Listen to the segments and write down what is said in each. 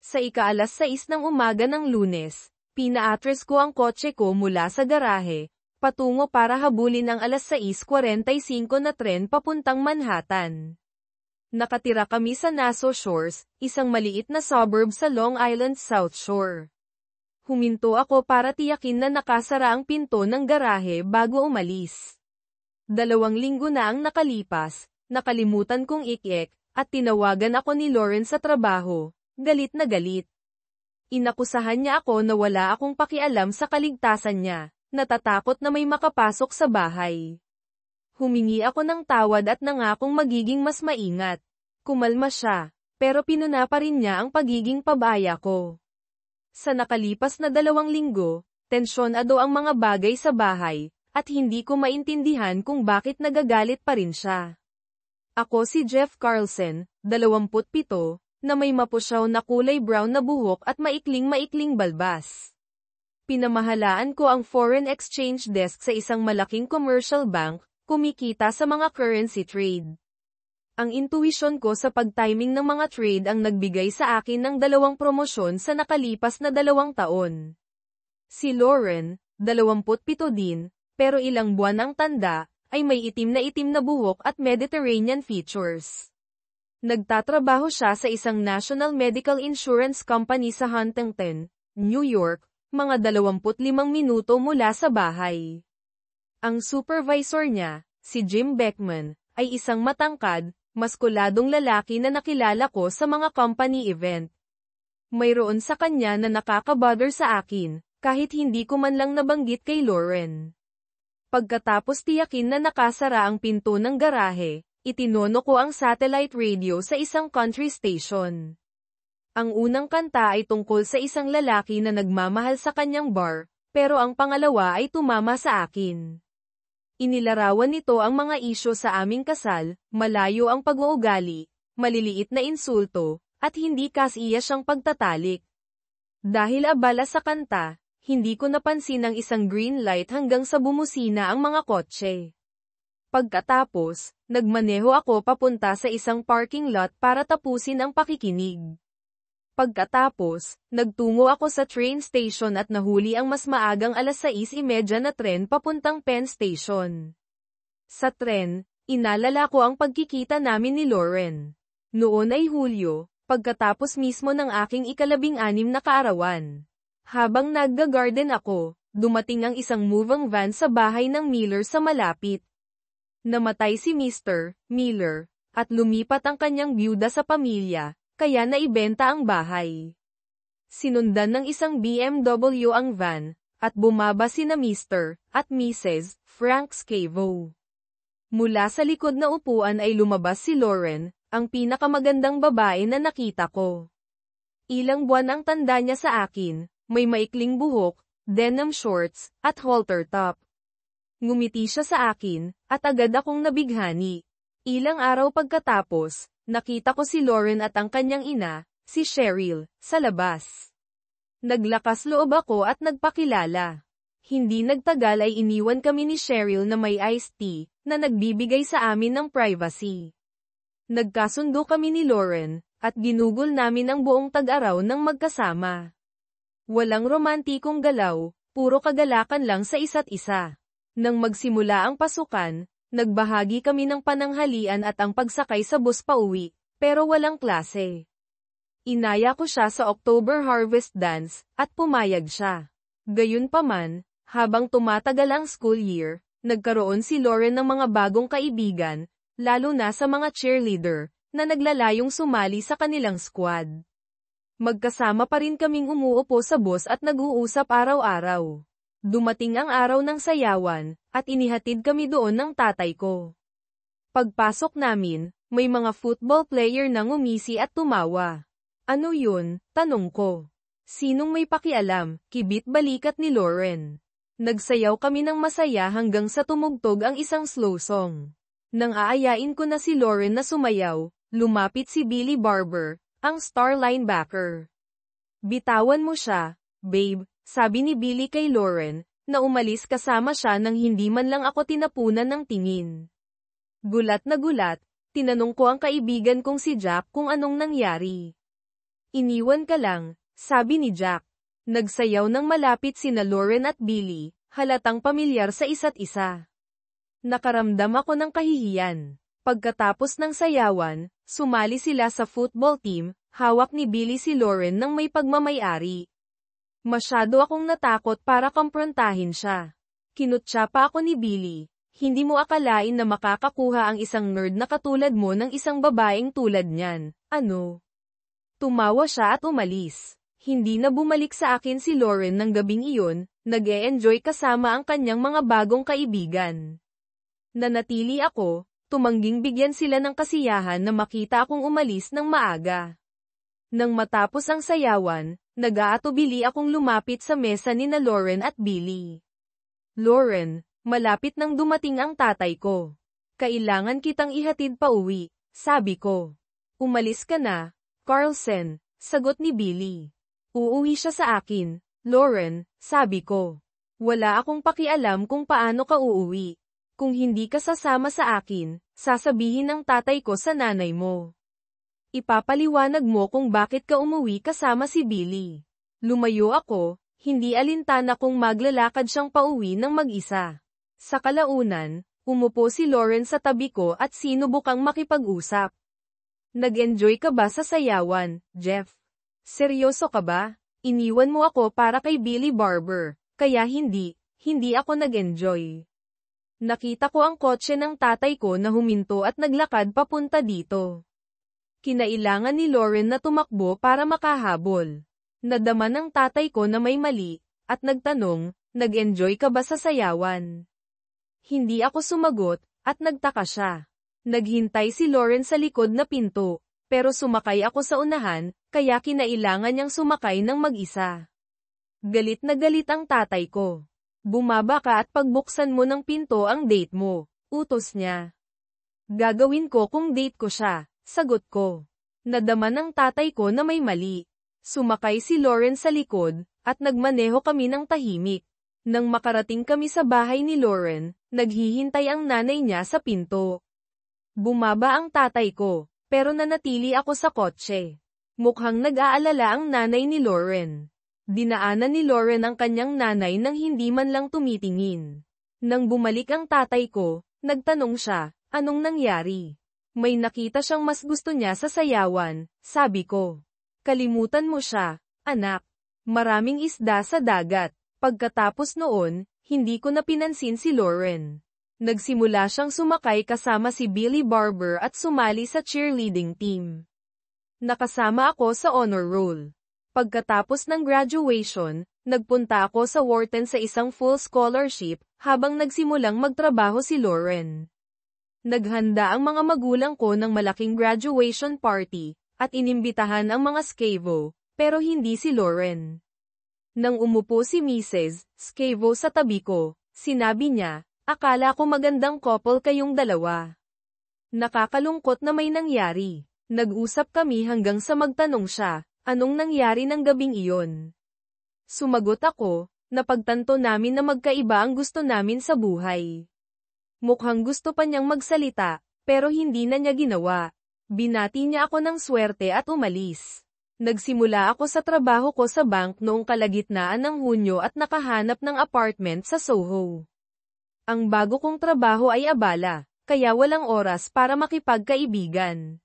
Sa ika-6 ng umaga ng Lunes, pinaatras ko ang kotse ko mula sa garahe, patungo para habulin ang 6:45 na tren papuntang Manhattan. Nakatira kami sa Nassau Shores, isang maliit na suburb sa Long Island South Shore. Huminto ako para tiyakin na nakasara ang pinto ng garahe bago umalis. 2 linggo na ang nakalipas, nakalimutan kong ikyek, at tinawagan ako ni Lauren sa trabaho, galit na galit. Inakusahan niya ako na wala akong pakialam sa kaligtasan niya, natatakot na may makapasok sa bahay. Humingi ako ng tawad at nangakong magiging mas maingat. Kumalma siya, pero pinuna pa rin niya ang pagiging pabaya ko. Sa nakalipas na 2 linggo, tensyonado ang mga bagay sa bahay, at hindi ko maintindihan kung bakit nagagalit pa rin siya. Ako si Jeff Carlson, 27, na may mapusyaw na kulay brown na buhok at maikling-maikling balbas. Pinamahalaan ko ang foreign exchange desk sa isang malaking commercial bank, kumikita sa mga currency trade. Ang intuition ko sa pag-timing ng mga trade ang nagbigay sa akin ng 2 promosyon sa nakalipas na 2 taon. Si Lauren, 27 din, pero ilang buwan ang tanda, ay may itim na buhok at Mediterranean features. Nagtatrabaho siya sa isang national medical insurance company sa Huntington, New York, mga 25 minuto mula sa bahay. Ang supervisor niya, si Jim Beckman, ay isang matangkad, maskuladong lalaki na nakilala ko sa mga company event. Mayroon sa kanya na nakakabother sa akin, kahit hindi ko man lang nabanggit kay Lauren. Pagkatapos tiyakin na nakasara ang pinto ng garahe, itinono ko ang satellite radio sa isang country station. Ang unang kanta ay tungkol sa isang lalaki na nagmamahal sa kanyang bar, pero ang pangalawa ay tumama sa akin. Inilarawan nito ang mga isyu sa aming kasal, malayo ang pag-uugali, maliliit na insulto, at hindi kasiya siyang pagtatalik. Dahil abala sa kanta, hindi ko napansin ang isang green light hanggang sa bumusina ang mga kotse. Pagkatapos, nagmaneho ako papunta sa isang parking lot para tapusin ang pakikinig. Pagkatapos, nagtungo ako sa train station at nahuli ang mas maagang 6:30 na tren papuntang Penn Station. Sa tren, inalala ko ang pagkikita namin ni Lauren. Noon ay Hulyo, pagkatapos mismo ng aking ika-16 na kaarawan. Habang nagga-garden ako, dumating ang isang moving van sa bahay ng Miller sa malapit. Namatay si Mr. Miller, at lumipat ang kanyang byuda sa pamilya, kaya naibenta ang bahay. Sinundan ng isang BMW ang van, at bumaba sina Mr. at Mrs. Frank Scavo. Mula sa likod na upuan ay lumabas si Lauren, ang pinakamagandang babae na nakita ko. Ilang buwan ang tanda niya sa akin, may maikling buhok, denim shorts, at halter top. Ngumiti siya sa akin, at agad akong nabighani. Ilang araw pagkatapos, nakita ko si Lauren at ang kanyang ina, si Cheryl, sa labas. Naglakas loob ako at nagpakilala. Hindi nagtagal ay iniwan kami ni Cheryl na may iced tea, na nagbibigay sa amin ng privacy. Nagkasundo kami ni Lauren, at ginugol namin ang buong tag-araw ng magkasama. Walang romantikong galaw, puro kagalakan lang sa isa't isa. Nang magsimula ang pasukan, nagbahagi kami ng pananghalian at ang pagsakay sa bus pauwi, pero walang klase. Inaya ko siya sa October Harvest Dance, at pumayag siya. Gayunpaman, habang tumatagal ang school year, nagkaroon si Lauren ng mga bagong kaibigan, lalo na sa mga cheerleader, na naglalayong sumali sa kanilang squad. Magkasama pa rin kaming umuupo sa bus at nag-uusap araw-araw. Dumating ang araw ng sayawan, at inihatid kami doon ng tatay ko. Pagpasok namin, may mga football player na ngumisi at tumawa. Ano yun? Tanong ko. Sinong may pakialam? Kibit balikat ni Lauren. Nagsayaw kami ng masaya hanggang sa tumugtog ang isang slow song. Nang aayain ko na si Lauren na sumayaw, lumapit si Billy Barber, ang star linebacker. Bitawan mo siya, babe. Sabi ni Billy kay Lauren, na umalis kasama siya nang hindi man lang ako tinapunan ng tingin. Gulat na gulat, tinanong ko ang kaibigan kong si Jack kung anong nangyari. Iniwan ka lang, sabi ni Jack. Nagsayaw ng malapit sina Lauren at Billy, halatang pamilyar sa isa't isa. Nakaramdam ako ng kahihiyan. Pagkatapos ng sayawan, sumali sila sa football team, hawak ni Billy si Lauren ng may pagmamayari. Masyado akong natakot para komprontahin siya. Kinutya pa ako ni Billy. Hindi mo akalain na makakakuha ang isang nerd na katulad mo ng isang babaeng tulad niyan, ano? Tumawa siya at umalis. Hindi na bumalik sa akin si Lauren ng gabing iyon, nag-e-enjoy kasama ang kanyang mga bagong kaibigan. Nanatili ako, tumangging bigyan sila ng kasiyahan na makita akong umalis ng maaga. Nang matapos ang sayawan, nag-aatubili akong lumapit sa mesa ni na Lauren at Billy. Lauren, malapit nang dumating ang tatay ko. Kailangan kitang ihatid pa uwi, sabi ko. Umalis ka na, Carlsen, sagot ni Billy. Uuwi siya sa akin, Lauren, sabi ko. Wala akong pakialam kung paano ka uuwi. Kung hindi ka sasama sa akin, sasabihin ng tatay ko sa nanay mo. Ipapaliwanag mo kung bakit ka umuwi kasama si Billy. Lumayo ako, hindi alintana kung maglalakad siyang pauwi ng mag-isa. Sa kalaunan, umupo si Lauren sa tabi ko at sinubukang makipag-usap. Nag-enjoy ka ba sa sayawan, Jeff? Seryoso ka ba? Iniwan mo ako para kay Billy Barber, kaya hindi ako nag-enjoy. Nakita ko ang kotse ng tatay ko na huminto at naglakad papunta dito. Kinailangan ni Lauren na tumakbo para makahabol. Nadama ng tatay ko na may mali, at nagtanong, nag-enjoy ka ba sa sayawan? Hindi ako sumagot, at nagtaka siya. Naghintay si Lauren sa likod na pinto, pero sumakay ako sa unahan, kaya kinailangan niyang sumakay ng mag-isa. Galit na galit ang tatay ko. Bumaba ka at pagbuksan mo ng pinto ang date mo, utos niya. Gagawin ko kung date ko siya, sagot ko. Nadama ng tatay ko na may mali. Sumakay si Lauren sa likod, at nagmaneho kami ng tahimik. Nang makarating kami sa bahay ni Lauren, naghihintay ang nanay niya sa pinto. Bumaba ang tatay ko, pero nanatili ako sa kotse. Mukhang nag-aalala ang nanay ni Lauren. Dinaanan ni Lauren ang kanyang nanay nang hindi man lang tumitingin. Nang bumalik ang tatay ko, nagtanong siya, anong nangyari? May nakita siyang mas gusto niya sa sayawan, sabi ko. Kalimutan mo siya, anak. Maraming isda sa dagat. Pagkatapos noon, hindi ko na pinansin si Lauren. Nagsimula siyang sumakay kasama si Billy Barber at sumali sa cheerleading team. Nakasama ako sa honor roll. Pagkatapos ng graduation, nagpunta ako sa Wharton sa isang full scholarship, habang nagsimulang magtrabaho si Lauren. Naghanda ang mga magulang ko ng malaking graduation party, at inimbitahan ang mga Scavo, pero hindi si Lauren. Nang umupo si Mrs. Scavo sa tabi ko, sinabi niya, akala ko magandang couple kayong dalawa. Nakakalungkot na may nangyari. Nag-usap kami hanggang sa magtanong siya, anong nangyari ng gabing iyon? Sumagot ako, napagtanto namin na magkaiba ang gusto namin sa buhay. Mukhang gusto pa niyang magsalita, pero hindi na niya ginawa. Binati niya ako ng swerte at umalis. Nagsimula ako sa trabaho ko sa bank noong kalagitnaan ng Hunyo at nakahanap ng apartment sa Soho. Ang bago kong trabaho ay abala, kaya walang oras para makipagkaibigan.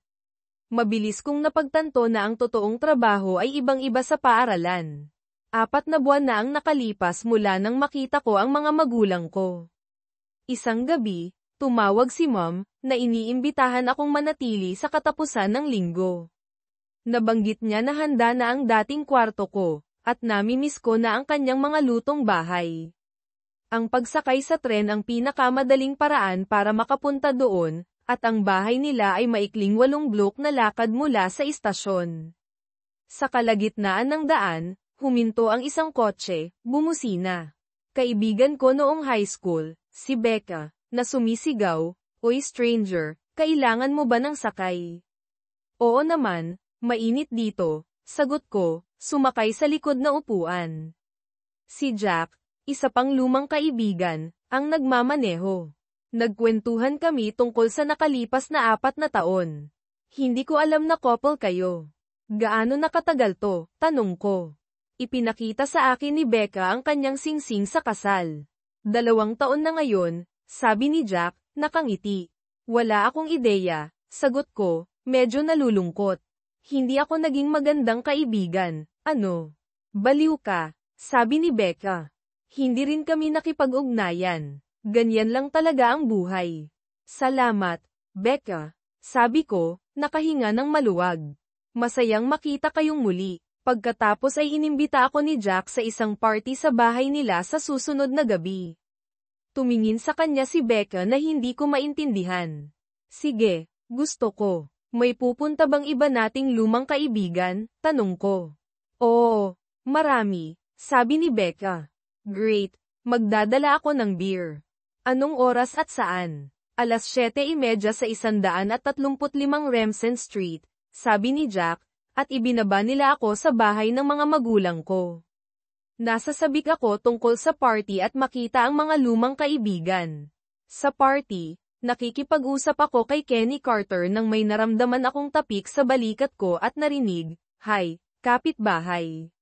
Mabilis kong napagtanto na ang totoong trabaho ay ibang-iba sa paaralan. 4 na buwan na ang nakalipas mula nang makita ko ang mga magulang ko. Isang gabi, tumawag si Mom, na iniimbitahan akong manatili sa katapusan ng linggo. Nabanggit niya na handa na ang dating kwarto ko, at namimiss ko na ang kanyang mga lutong bahay. Ang pagsakay sa tren ang pinakamadaling paraan para makapunta doon, at ang bahay nila ay maikling 8 blok na lakad mula sa istasyon. Sa kalagitnaan ng daan, huminto ang isang kotse, bumusina. Kaibigan ko noong high school, si Becca, na sumisigaw, "Oy stranger, kailangan mo ba ng sakay?" "Oo naman, mainit dito," sagot ko, sumakay sa likod na upuan. Si Jack, isa pang lumang kaibigan, ang nagmamaneho. Nagkwentuhan kami tungkol sa nakalipas na 4 na taon. Hindi ko alam na couple kayo. Gaano nakatagal to? Tanong ko. Ipinakita sa akin ni Becca ang kanyang singsing sa kasal. 2 taon na ngayon, sabi ni Jack, nakangiti. Wala akong ideya, sagot ko, medyo nalulungkot. Hindi ako naging magandang kaibigan, ano? Baliw ka, sabi ni Becca. Hindi rin kami nakipag-ugnayan. Ganyan lang talaga ang buhay. Salamat, Becca, sabi ko, nakahinga ng maluwag. Masayang makita kayong muli. Pagkatapos ay inimbita ako ni Jack sa isang party sa bahay nila sa susunod na gabi. Tumingin sa kanya si Becca na hindi ko maintindihan. Sige, gusto ko. May pupunta bang iba nating lumang kaibigan? Tanong ko. Oo, marami, sabi ni Becca. Great, magdadala ako ng beer. Anong oras at saan? 7:30 sa 135 Remsen Street, sabi ni Jack, at ibinaba nila ako sa bahay ng mga magulang ko. Nasasabik ako tungkol sa party at makita ang mga lumang kaibigan. Sa party, nakikipag-usap ako kay Kenny Carter nang may naramdaman akong tapik sa balikat ko at narinig, "Hi, kapitbahay.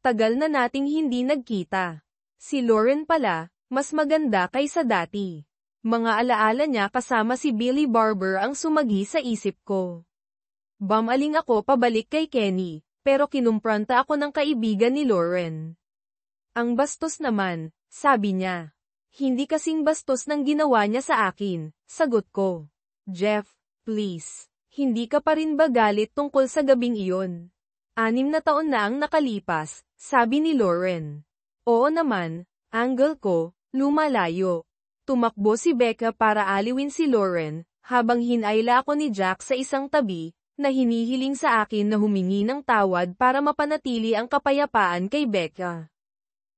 Tagal na nating hindi nagkita." Si Lauren pala, mas maganda kaysa dati. Mga alaala niya kasama si Billy Barber ang sumagi sa isip ko. Bumaling ako pabalik kay Kenny, pero kinumpranta ako ng kaibigan ni Lauren. Ang bastos naman, sabi niya. Hindi kasing bastos ng ginawa niya sa akin, sagot ko. Jeff, please, hindi ka pa rin ba galit tungkol sa gabing iyon? 6 na taon na ang nakalipas, sabi ni Lauren. Oo naman, angle ko, lumalayo. Tumakbo si Becca para aliwin si Lauren, habang hinayla ako ni Jack sa isang tabi, na hinihiling sa akin na humingi ng tawad para mapanatili ang kapayapaan kay Becca.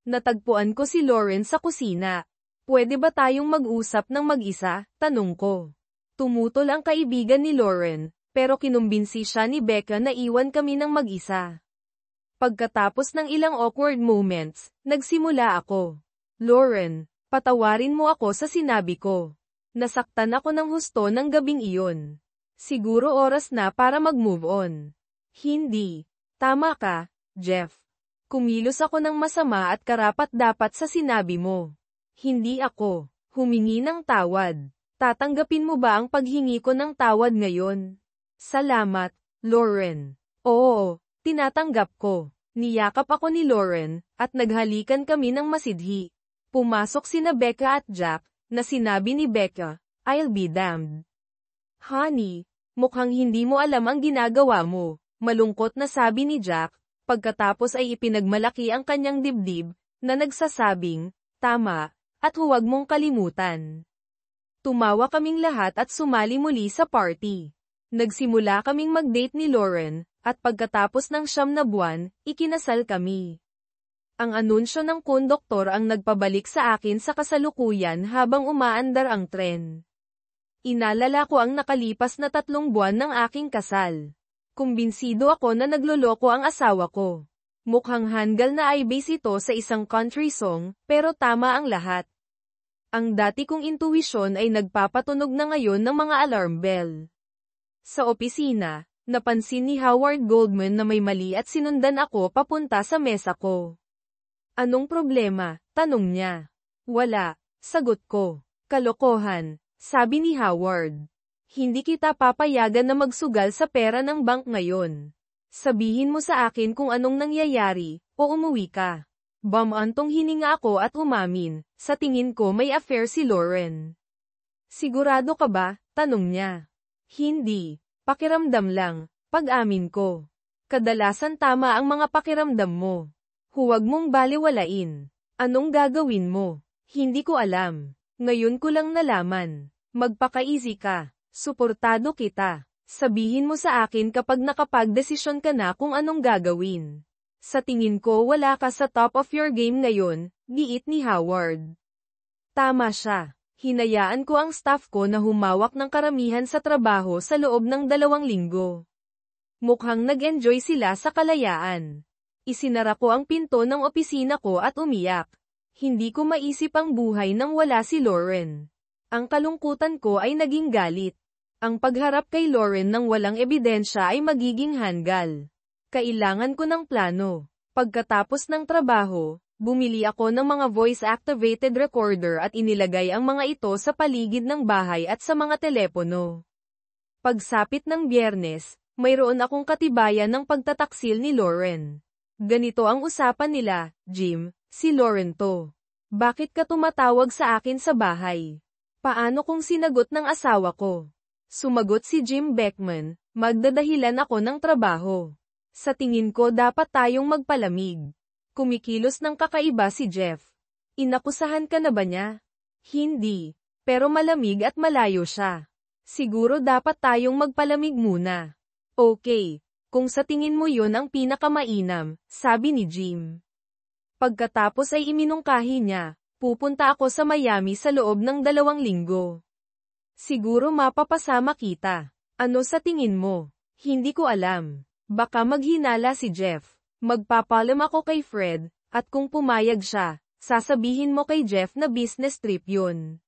Natagpuan ko si Lauren sa kusina. Pwede ba tayong mag-usap ng mag-isa? Tanong ko. Tumutol ang kaibigan ni Lauren, pero kinumbinsi siya ni Becca na iwan kami ng mag-isa. Pagkatapos ng ilang awkward moments, nagsimula ako. Lauren, patawarin mo ako sa sinabi ko. Nasaktan ako ng husto ng gabing iyon. Siguro oras na para mag-move on. Hindi. Tama ka, Jeff. Kumilos ako ng masama at karapat-dapat sa sinabi mo. Hindi ako humingi ng tawad. Tatanggapin mo ba ang paghingi ko ng tawad ngayon? Salamat, Lauren. Oo, tinatanggap ko. Niyakap ako ni Lauren, at naghalikan kami ng masidhi. Pumasok sina Becca at Jack, na sinabi ni Becca, I'll be damned. Honey, mukhang hindi mo alam ang ginagawa mo, malungkot na sabi ni Jack, pagkatapos ay ipinagmalaki ang kanyang dibdib, na nagsasabing, tama, at huwag mong kalimutan. Tumawa kaming lahat at sumali muli sa party. Nagsimula kaming mag-date ni Lauren, at pagkatapos ng 9 na buwan, ikinasal kami. Ang anunsyo ng konduktor ang nagpabalik sa akin sa kasalukuyan habang umaandar ang tren. Inalala ko ang nakalipas na 3 buwan ng aking kasal. Kumbinsido ako na nagloloko ang asawa ko. Mukhang hanggal na ay base ito sa isang country song, pero tama ang lahat. Ang dati kong intuwisyon ay nagpapatunog na ngayon ng mga alarm bell. Sa opisina, napansin ni Howard Goldman na may mali at sinundan ako papunta sa mesa ko. Anong problema? Tanong niya. Wala, sagot ko. Kalokohan, sabi ni Howard. Hindi kita papayagan na magsugal sa pera ng bank ngayon. Sabihin mo sa akin kung anong nangyayari, o umuwi ka. Bumantong hininga ako at umamin, sa tingin ko may affair si Lauren. Sigurado ka ba? Tanong niya. Hindi, pakiramdam lang, pag-amin ko. Kadalasan tama ang mga pakiramdam mo. Huwag mong baliwalain. Anong gagawin mo? Hindi ko alam. Ngayon ko lang nalaman. Magpaka-easy ka. Suportado kita. Sabihin mo sa akin kapag nakapagdesisyon ka na kung anong gagawin. Sa tingin ko wala ka sa top of your game ngayon, giit ni Howard. Tama siya. Hinayaan ko ang staff ko na humawak ng karamihan sa trabaho sa loob ng 2 linggo. Mukhang nag-enjoy sila sa kalayaan. Isinara ko ang pinto ng opisina ko at umiyak. Hindi ko maisip ang buhay nang wala si Lauren. Ang kalungkutan ko ay naging galit. Ang pagharap kay Lauren nang walang ebidensya ay magiging hanggal. Kailangan ko ng plano. Pagkatapos ng trabaho, bumili ako ng mga voice-activated recorder at inilagay ang mga ito sa paligid ng bahay at sa mga telepono. Pagsapit ng Biyernes, mayroon akong katibayan ng pagtataksil ni Lauren. Ganito ang usapan nila, Jim, si Lauren to. Bakit ka tumatawag sa akin sa bahay? Paano kung sinagot ng asawa ko? Sumagot si Jim Beckman, magdadahilan ako ng trabaho. Sa tingin ko dapat tayong magpalamig. Kumikilos ng kakaiba si Jeff. Inakusahan ka na ba niya? Hindi. Pero malamig at malayo siya. Siguro dapat tayong magpalamig muna. Okay. Kung sa tingin mo yun ang pinakamainam, sabi ni Jim. Pagkatapos ay iminungkahi niya, pupunta ako sa Miami sa loob ng 2 linggo. Siguro mapapasama kita. Ano sa tingin mo? Hindi ko alam. Baka maghinala si Jeff. Magpapalam ako kay Fred, at kung pumayag siya, sasabihin mo kay Jeff na business trip yun.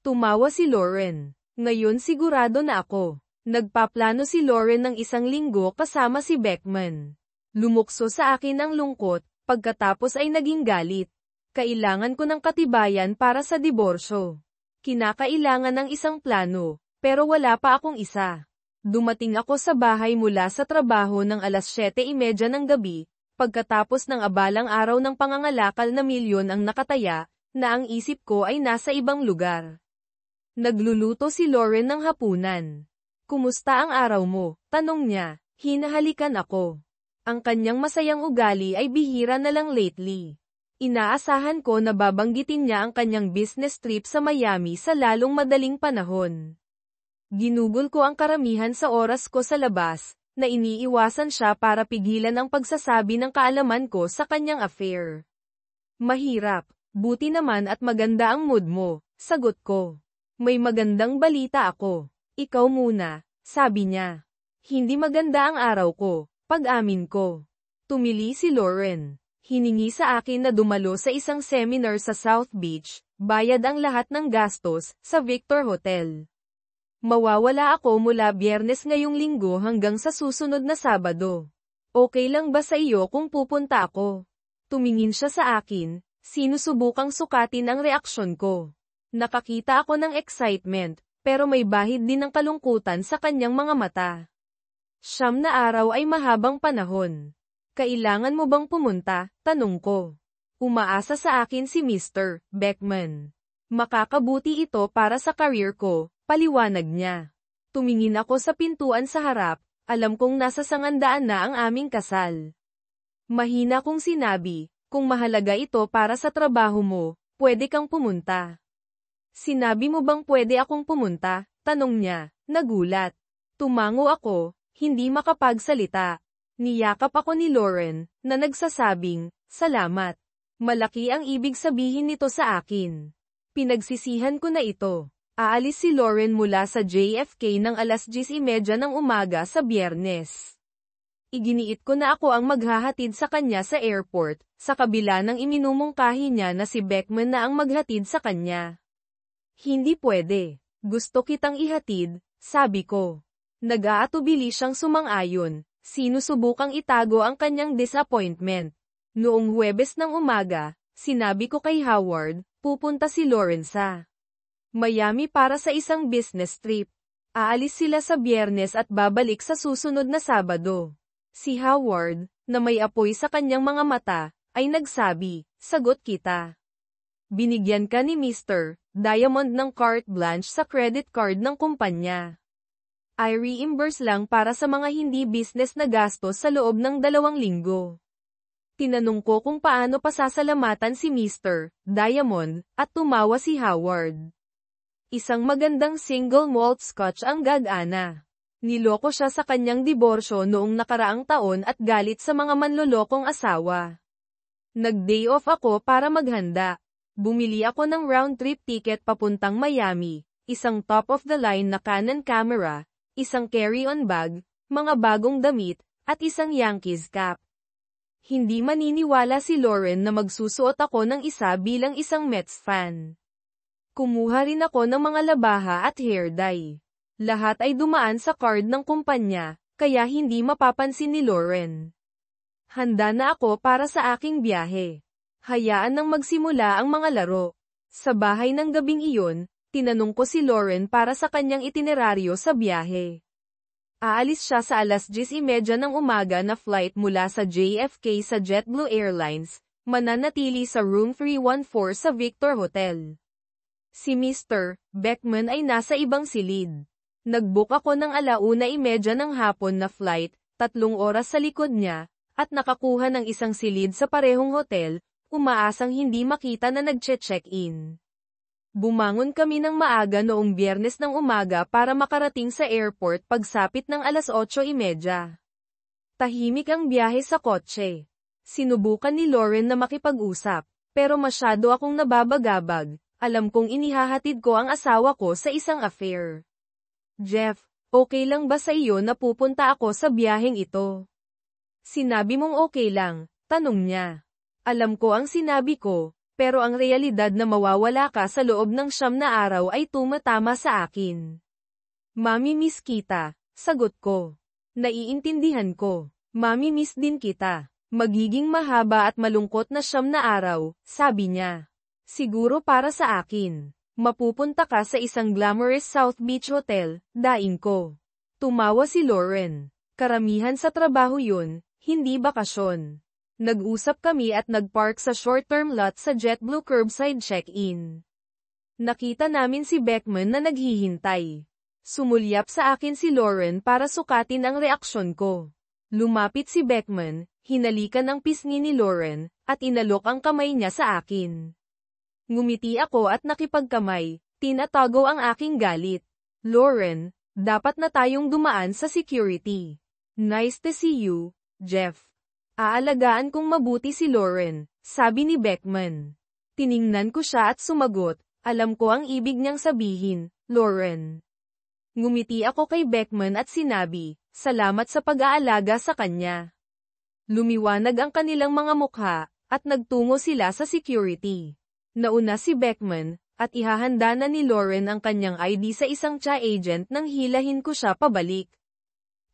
Tumawa si Lauren. Ngayon sigurado na ako. Nagpaplano si Lauren ng 1 linggo kasama si Beckman. Lumukso sa akin ang lungkot, pagkatapos ay naging galit. Kailangan ko ng katibayan para sa diborsyo. Kinakailangan ng isang plano, pero wala pa akong isa. Dumating ako sa bahay mula sa trabaho ng alas 7:30 ng gabi, pagkatapos ng abalang araw ng pangangalakal na milyon ang nakataya, na ang isip ko ay nasa ibang lugar. Nagluluto si Lauren ng hapunan. Kumusta ang araw mo? Tanong niya. Hinahalikan ako. Ang kanyang masayang ugali ay bihira na lang lately. Inaasahan ko na babanggitin niya ang kanyang business trip sa Miami sa lalong madaling panahon. Ginugol ko ang karamihan sa oras ko sa labas, na iniiwasan siya para pigilan ang pagsasabi ng kaalaman ko sa kanyang affair. Mahirap, buti naman at maganda ang mood mo, sagot ko. May magandang balita ako. Ikaw muna, sabi niya. Hindi maganda ang araw ko, pag-amin ko. Tumili si Lauren. Hiningi sa akin na dumalo sa isang seminar sa South Beach, bayad ang lahat ng gastos, sa Victor Hotel. Mawawala ako mula Biyernes ngayong linggo hanggang sa susunod na Sabado. Okay lang ba sa iyo kung pupunta ako? Tumingin siya sa akin, sinusubukang sukatin ang reaksyon ko. Nakakita ako ng excitement, pero may bahid din ng kalungkutan sa kanyang mga mata. 9 na araw ay mahabang panahon. Kailangan mo bang pumunta? Tanong ko. Umaasa sa akin si Mr. Beckman. Makakabuti ito para sa career ko, paliwanag niya. Tumingin ako sa pintuan sa harap, alam kong nasa 100 na ang aming kasal. Mahina kong sinabi, kung mahalaga ito para sa trabaho mo, pwede kang pumunta. Sinabi mo bang pwede akong pumunta? Tanong niya, nagulat. Tumango ako, hindi makapagsalita. Niyakap ako ni Lauren, na nagsasabing, salamat. Malaki ang ibig sabihin nito sa akin. Pinagsisihan ko na ito. Aalis si Lauren mula sa JFK ng alas 10:30 ng umaga sa Biyernes. Iginiit ko na ako ang maghahatid sa kanya sa airport, sa kabila ng iminumungkahi niya na si Beckman na ang maghatid sa kanya. Hindi pwede. Gusto kitang ihatid, sabi ko. Nag-aatubili siyang sumang-ayon, sinusubukang itago ang kanyang disappointment. Noong Huwebes ng umaga, sinabi ko kay Howard, pupunta si Lauren sa Miami para sa isang business trip. Aalis sila sa Biyernes at babalik sa susunod na Sabado. Si Howard, na may apoy sa kanyang mga mata, ay nagsabi, sagot kita. Binigyan ka ni Mr. Diamond ng carte blanche sa credit card ng kumpanya. I reimburse lang para sa mga hindi business na gastos sa loob ng 2 linggo. Tinanong ko kung paano pasasalamatan si Mr. Diamond, at tumawa si Howard. Isang magandang single malt scotch ang gag-ana. Niloko siya sa kanyang diborsyo noong nakaraang taon at galit sa mga manlolokong asawa. Nag-day off ako para maghanda. Bumili ako ng round-trip ticket papuntang Miami, isang top-of-the-line na Canon camera, isang carry-on bag, mga bagong damit, at isang Yankees cap. Hindi maniniwala si Lauren na magsusuot ako ng isa bilang isang Mets fan. Kumuha rin ako ng mga labaha at hair dye. Lahat ay dumaan sa card ng kumpanya, kaya hindi mapapansin ni Lauren. Handa na ako para sa aking biyahe. Hayaan nang magsimula ang mga laro. Sa bahay ng gabing iyon, tinanong ko si Lauren para sa kanyang itineraryo sa biyahe. Aalis siya sa alas 10:30 ng umaga na flight mula sa JFK sa JetBlue Airlines, mananatili sa room 314 sa Victor Hotel. Si Mr. Beckman ay nasa ibang silid. Nag-book ako ng 1:30 ng hapon na flight, 3 oras sa likod niya, at nakakuha ng isang silid sa parehong hotel, umaasang hindi makita na nagche-check-in. Bumangon kami ng maaga noong Biyernes ng umaga para makarating sa airport pagsapit ng alas 8:30. Tahimik ang biyahe sa kotse. Sinubukan ni Lauren na makipag-usap, pero masyado akong nababagabag. Alam kong inihahatid ko ang asawa ko sa isang affair. Jeff, okay lang ba sa iyo na pupunta ako sa biyaheng ito? Sinabi mong okay lang, tanong niya. Alam ko ang sinabi ko, pero ang realidad na mawawala ka sa loob ng 9 na araw ay tumatama sa akin. Mami-miss kita, sagot ko. Naiintindihan ko. Mami-miss din kita. Magiging mahaba at malungkot na 9 na araw, sabi niya. Siguro para sa akin. Mapupunta ka sa isang glamorous South Beach hotel, daing ko. Tumawa si Lauren. Karamihan sa trabaho yun, hindi bakasyon. Nag-usap kami at nag-park sa short-term lot sa JetBlue curbside check-in. Nakita namin si Beckman na naghihintay. Sumulyap sa akin si Lauren para sukatin ang reaksyon ko. Lumapit si Beckman, hinalikan ang pisngi ni Lauren, at inalok ang kamay niya sa akin. Ngumiti ako at nakipagkamay, tinatago ang aking galit. Lauren, dapat na tayong dumaan sa security. Nice to see you, Jeff. Aalagaan kong mabuti si Lauren, sabi ni Beckman. Tiningnan ko siya at sumagot, alam ko ang ibig niyang sabihin, Lauren. Ngumiti ako kay Beckman at sinabi, salamat sa pag-aalaga sa kanya. Lumiwanag ang kanilang mga mukha, at nagtungo sila sa security. Nauna si Beckman, at ihahanda na ni Lauren ang kanyang ID sa isang TSA agent nang hilahin ko siya pabalik.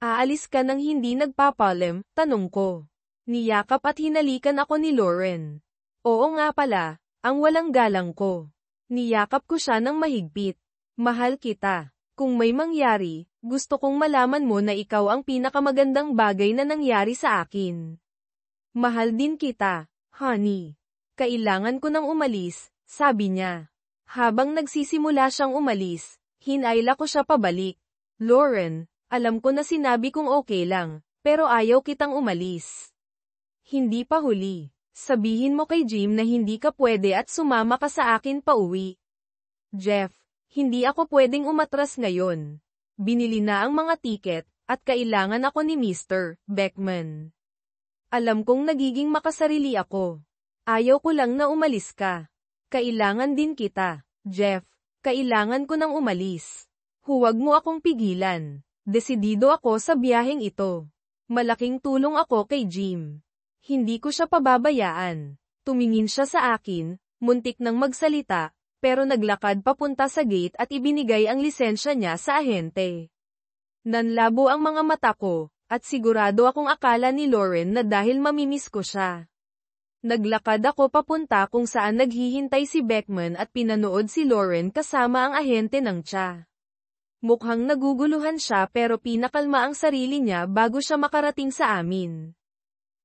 Aalis ka nang hindi nagpapalim, tanong ko. Niyakap at hinalikan ako ni Lauren. Oo nga pala, ang walang galang ko. Niyakap ko siya ng mahigpit. Mahal kita. Kung may mangyari, gusto kong malaman mo na ikaw ang pinakamagandang bagay na nangyari sa akin. Mahal din kita, honey. Kailangan ko nang umalis, sabi niya. Habang nagsisimula siyang umalis, hinayla ko siya pabalik. Lauren, alam ko na sinabi kong okay lang, pero ayaw kitang umalis. Hindi pa huli. Sabihin mo kay Jim na hindi ka pwede at sumama ka sa akin pauwi. Jeff, hindi ako pwedeng umatras ngayon. Binili na ang mga tiket, at kailangan ako ni Mr. Beckman. Alam kong nagiging makasarili ako. Ayaw ko lang na umalis ka. Kailangan din kita, Jeff. Kailangan ko nang umalis. Huwag mo akong pigilan. Desidido ako sa biyaheng ito. Malaking tulong ako kay Jim. Hindi ko siya pababayaan. Tumingin siya sa akin, muntik nang magsalita, pero naglakad papunta sa gate at ibinigay ang lisensya niya sa ahente. Nanlabo ang mga mata ko, at sigurado akong akala ni Lauren na dahil mamimiss ko siya. Naglakad ako papunta kung saan naghihintay si Beckman at pinanood si Lauren kasama ang ahente ng TSA. Mukhang naguguluhan siya pero pinakalma ang sarili niya bago siya makarating sa amin.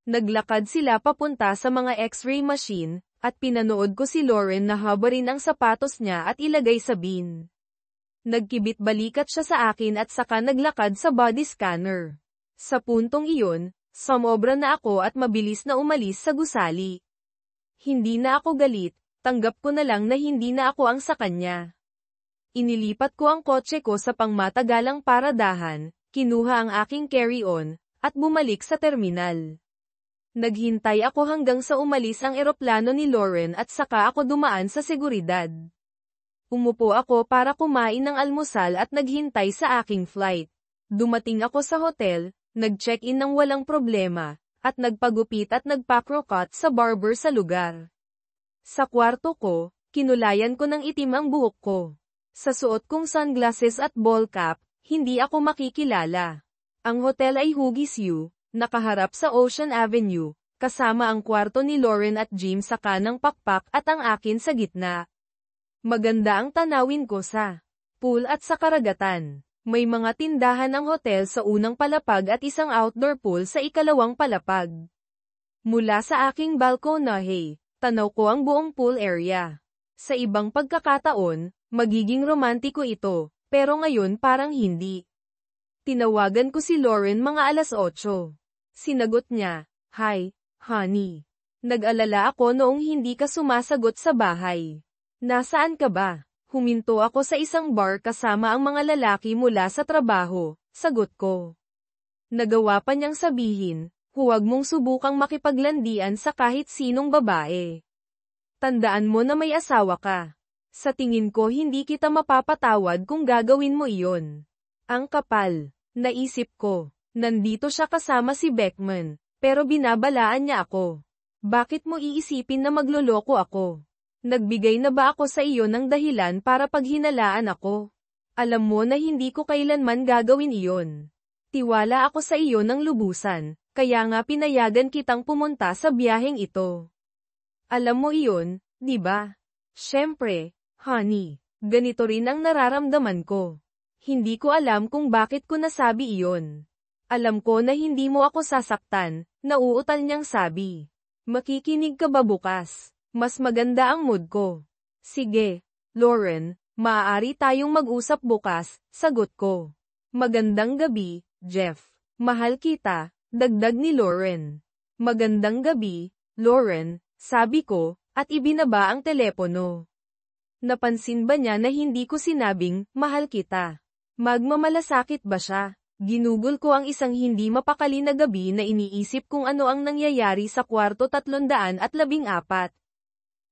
Naglakad sila papunta sa mga X-ray machine, at pinanood ko si Lauren na habarin ang sapatos niya at ilagay sa bin. Nagkibit balikat siya sa akin at saka naglakad sa body scanner. Sa puntong iyon, sumobra na ako at mabilis na umalis sa gusali. Hindi na ako galit, tanggap ko na lang na hindi na ako ang sa kanya. Inilipat ko ang kotse ko sa pangmatagalang paradahan, kinuha ang aking carry-on, at bumalik sa terminal. Naghintay ako hanggang sa umalis ang eroplano ni Lauren at saka ako dumaan sa seguridad. Umupo ako para kumain ng almusal at naghintay sa aking flight. Dumating ako sa hotel, nag-check-in ng walang problema, at nagpagupit at nagpa-crocot sa barber sa lugar. Sa kwarto ko, kinulayan ko ng itim ang buhok ko. Sa suot kong sunglasses at ball cap, hindi ako makikilala. Ang hotel ay Huggies U, nakaharap sa Ocean Avenue, kasama ang kwarto ni Lauren at Jim sa kanang pakpak at ang akin sa gitna. Maganda ang tanawin ko sa pool at sa karagatan. May mga tindahan ang hotel sa unang palapag at isang outdoor pool sa ikalawang palapag. Mula sa aking balkonahe, tanaw ko ang buong pool area. Sa ibang pagkakataon, magiging romantiko ito, pero ngayon parang hindi. Tinawagan ko si Lauren mga 8:00. Sinagot niya, "Hi, honey." Nag-alala ako noong hindi ka sumasagot sa bahay. "Nasaan ka ba?" Huminto ako sa isang bar kasama ang mga lalaki mula sa trabaho, sagot ko. Nagawa pa niyang sabihin, "Huwag mong subukang makipaglandian sa kahit sinong babae. Tandaan mo na may asawa ka." Sa tingin ko hindi kita mapapatawad kung gagawin mo iyon. Ang kapal, naisip ko. Nandito siya kasama si Beckman, pero binabalaan niya ako. Bakit mo iisipin na magloloko ako? Nagbigay na ba ako sa iyo ng dahilan para paghinalaan ako? Alam mo na hindi ko kailanman gagawin iyon. Tiwala ako sa iyo ng lubusan, kaya nga pinayagan kitang pumunta sa biyaheng ito. Alam mo iyon, di ba? Siyempre, honey, ganito rin ang nararamdaman ko. Hindi ko alam kung bakit ko nasabi iyon. Alam ko na hindi mo ako sasaktan, nauutal niyang sabi. Makikinig ka ba bukas? Mas maganda ang mood ko. Sige, Lauren, maaari tayong mag-usap bukas, sagot ko. Magandang gabi, Jeff. Mahal kita, dagdag ni Lauren. Magandang gabi, Lauren, sabi ko, at ibinaba ang telepono. Napansin ba niya na hindi ko sinabing, mahal kita? Magmamalasakit ba siya? Ginugol ko ang isang hindi mapakali na gabi na iniisip kung ano ang nangyayari sa kwarto 314.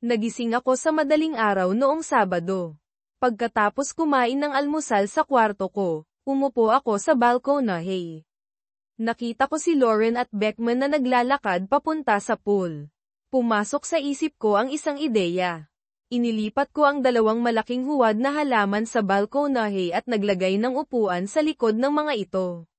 Nagising ako sa madaling araw noong Sabado. Pagkatapos kumain ng almusal sa kwarto ko, umupo ako sa balkonahe. Nakita ko si Lauren at Beckman na naglalakad papunta sa pool. Pumasok sa isip ko ang isang ideya. Inilipat ko ang dalawang malaking huwad na halaman sa balkonahe at naglagay ng upuan sa likod ng mga ito.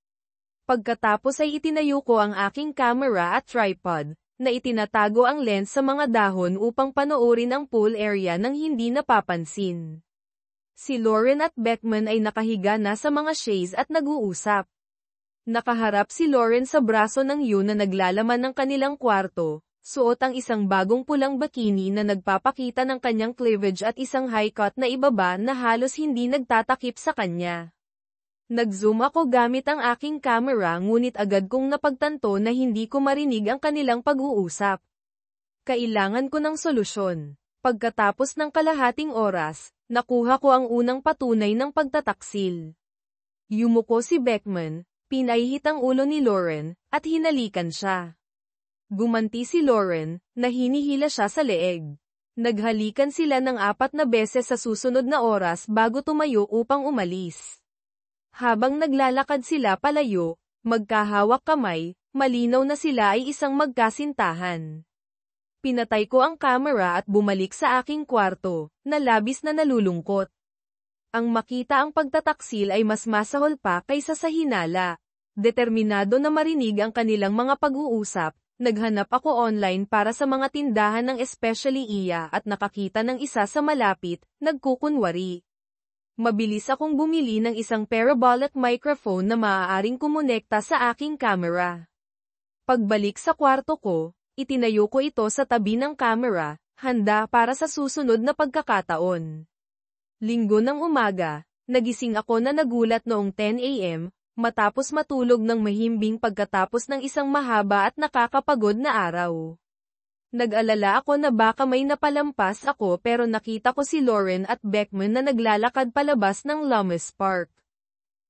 Pagkatapos ay itinayo ko ang aking camera at tripod, na itinatago ang lens sa mga dahon upang panoorin ang pool area nang hindi napapansin. Si Lauren at Beckman ay nakahiga na sa mga chaise at nag-uusap. Nakaharap si Lauren sa braso ng Yu na naglalaman ng kanilang kwarto, suot ang isang bagong pulang bikini na nagpapakita ng kanyang cleavage at isang high-cut na ibaba na halos hindi nagtatakip sa kanya. Nag-zoom ako gamit ang aking camera ngunit agad kong napagtanto na hindi ko marinig ang kanilang pag-uusap. Kailangan ko ng solusyon. Pagkatapos ng kalahating oras, nakuha ko ang unang patunay ng pagtataksil. Yumuko si Beckman, pinahihit ang ulo ni Lauren, at hinalikan siya. Gumanti si Lauren, na hinihila siya sa leeg. Naghalikan sila ng 4 na beses sa susunod na oras bago tumayo upang umalis. Habang naglalakad sila palayo, magkahawak kamay, malinaw na sila ay isang magkasintahan. Pinatay ko ang camera at bumalik sa aking kwarto, na labis na nalulungkot. Ang makita ang pagtataksil ay mas masahol pa kaysa sa hinala. Determinado na marinig ang kanilang mga pag-uusap, naghanap ako online para sa mga tindahan ng especially iya at nakakita ng isa sa malapit, nagkukunwari. Mabilis akong bumili ng isang parabolic microphone na maaaring kumonekta sa aking camera. Pagbalik sa kwarto ko, itinayo ko ito sa tabi ng camera, handa para sa susunod na pagkakataon. Linggo ng umaga, nagising ako na nagulat noong 10 a.m., matapos matulog ng mahimbing pagkatapos ng isang mahaba at nakakapagod na araw. Nag-alala ako na baka may napalampas ako pero nakita ko si Lauren at Beckman na naglalakad palabas ng Lummis Park.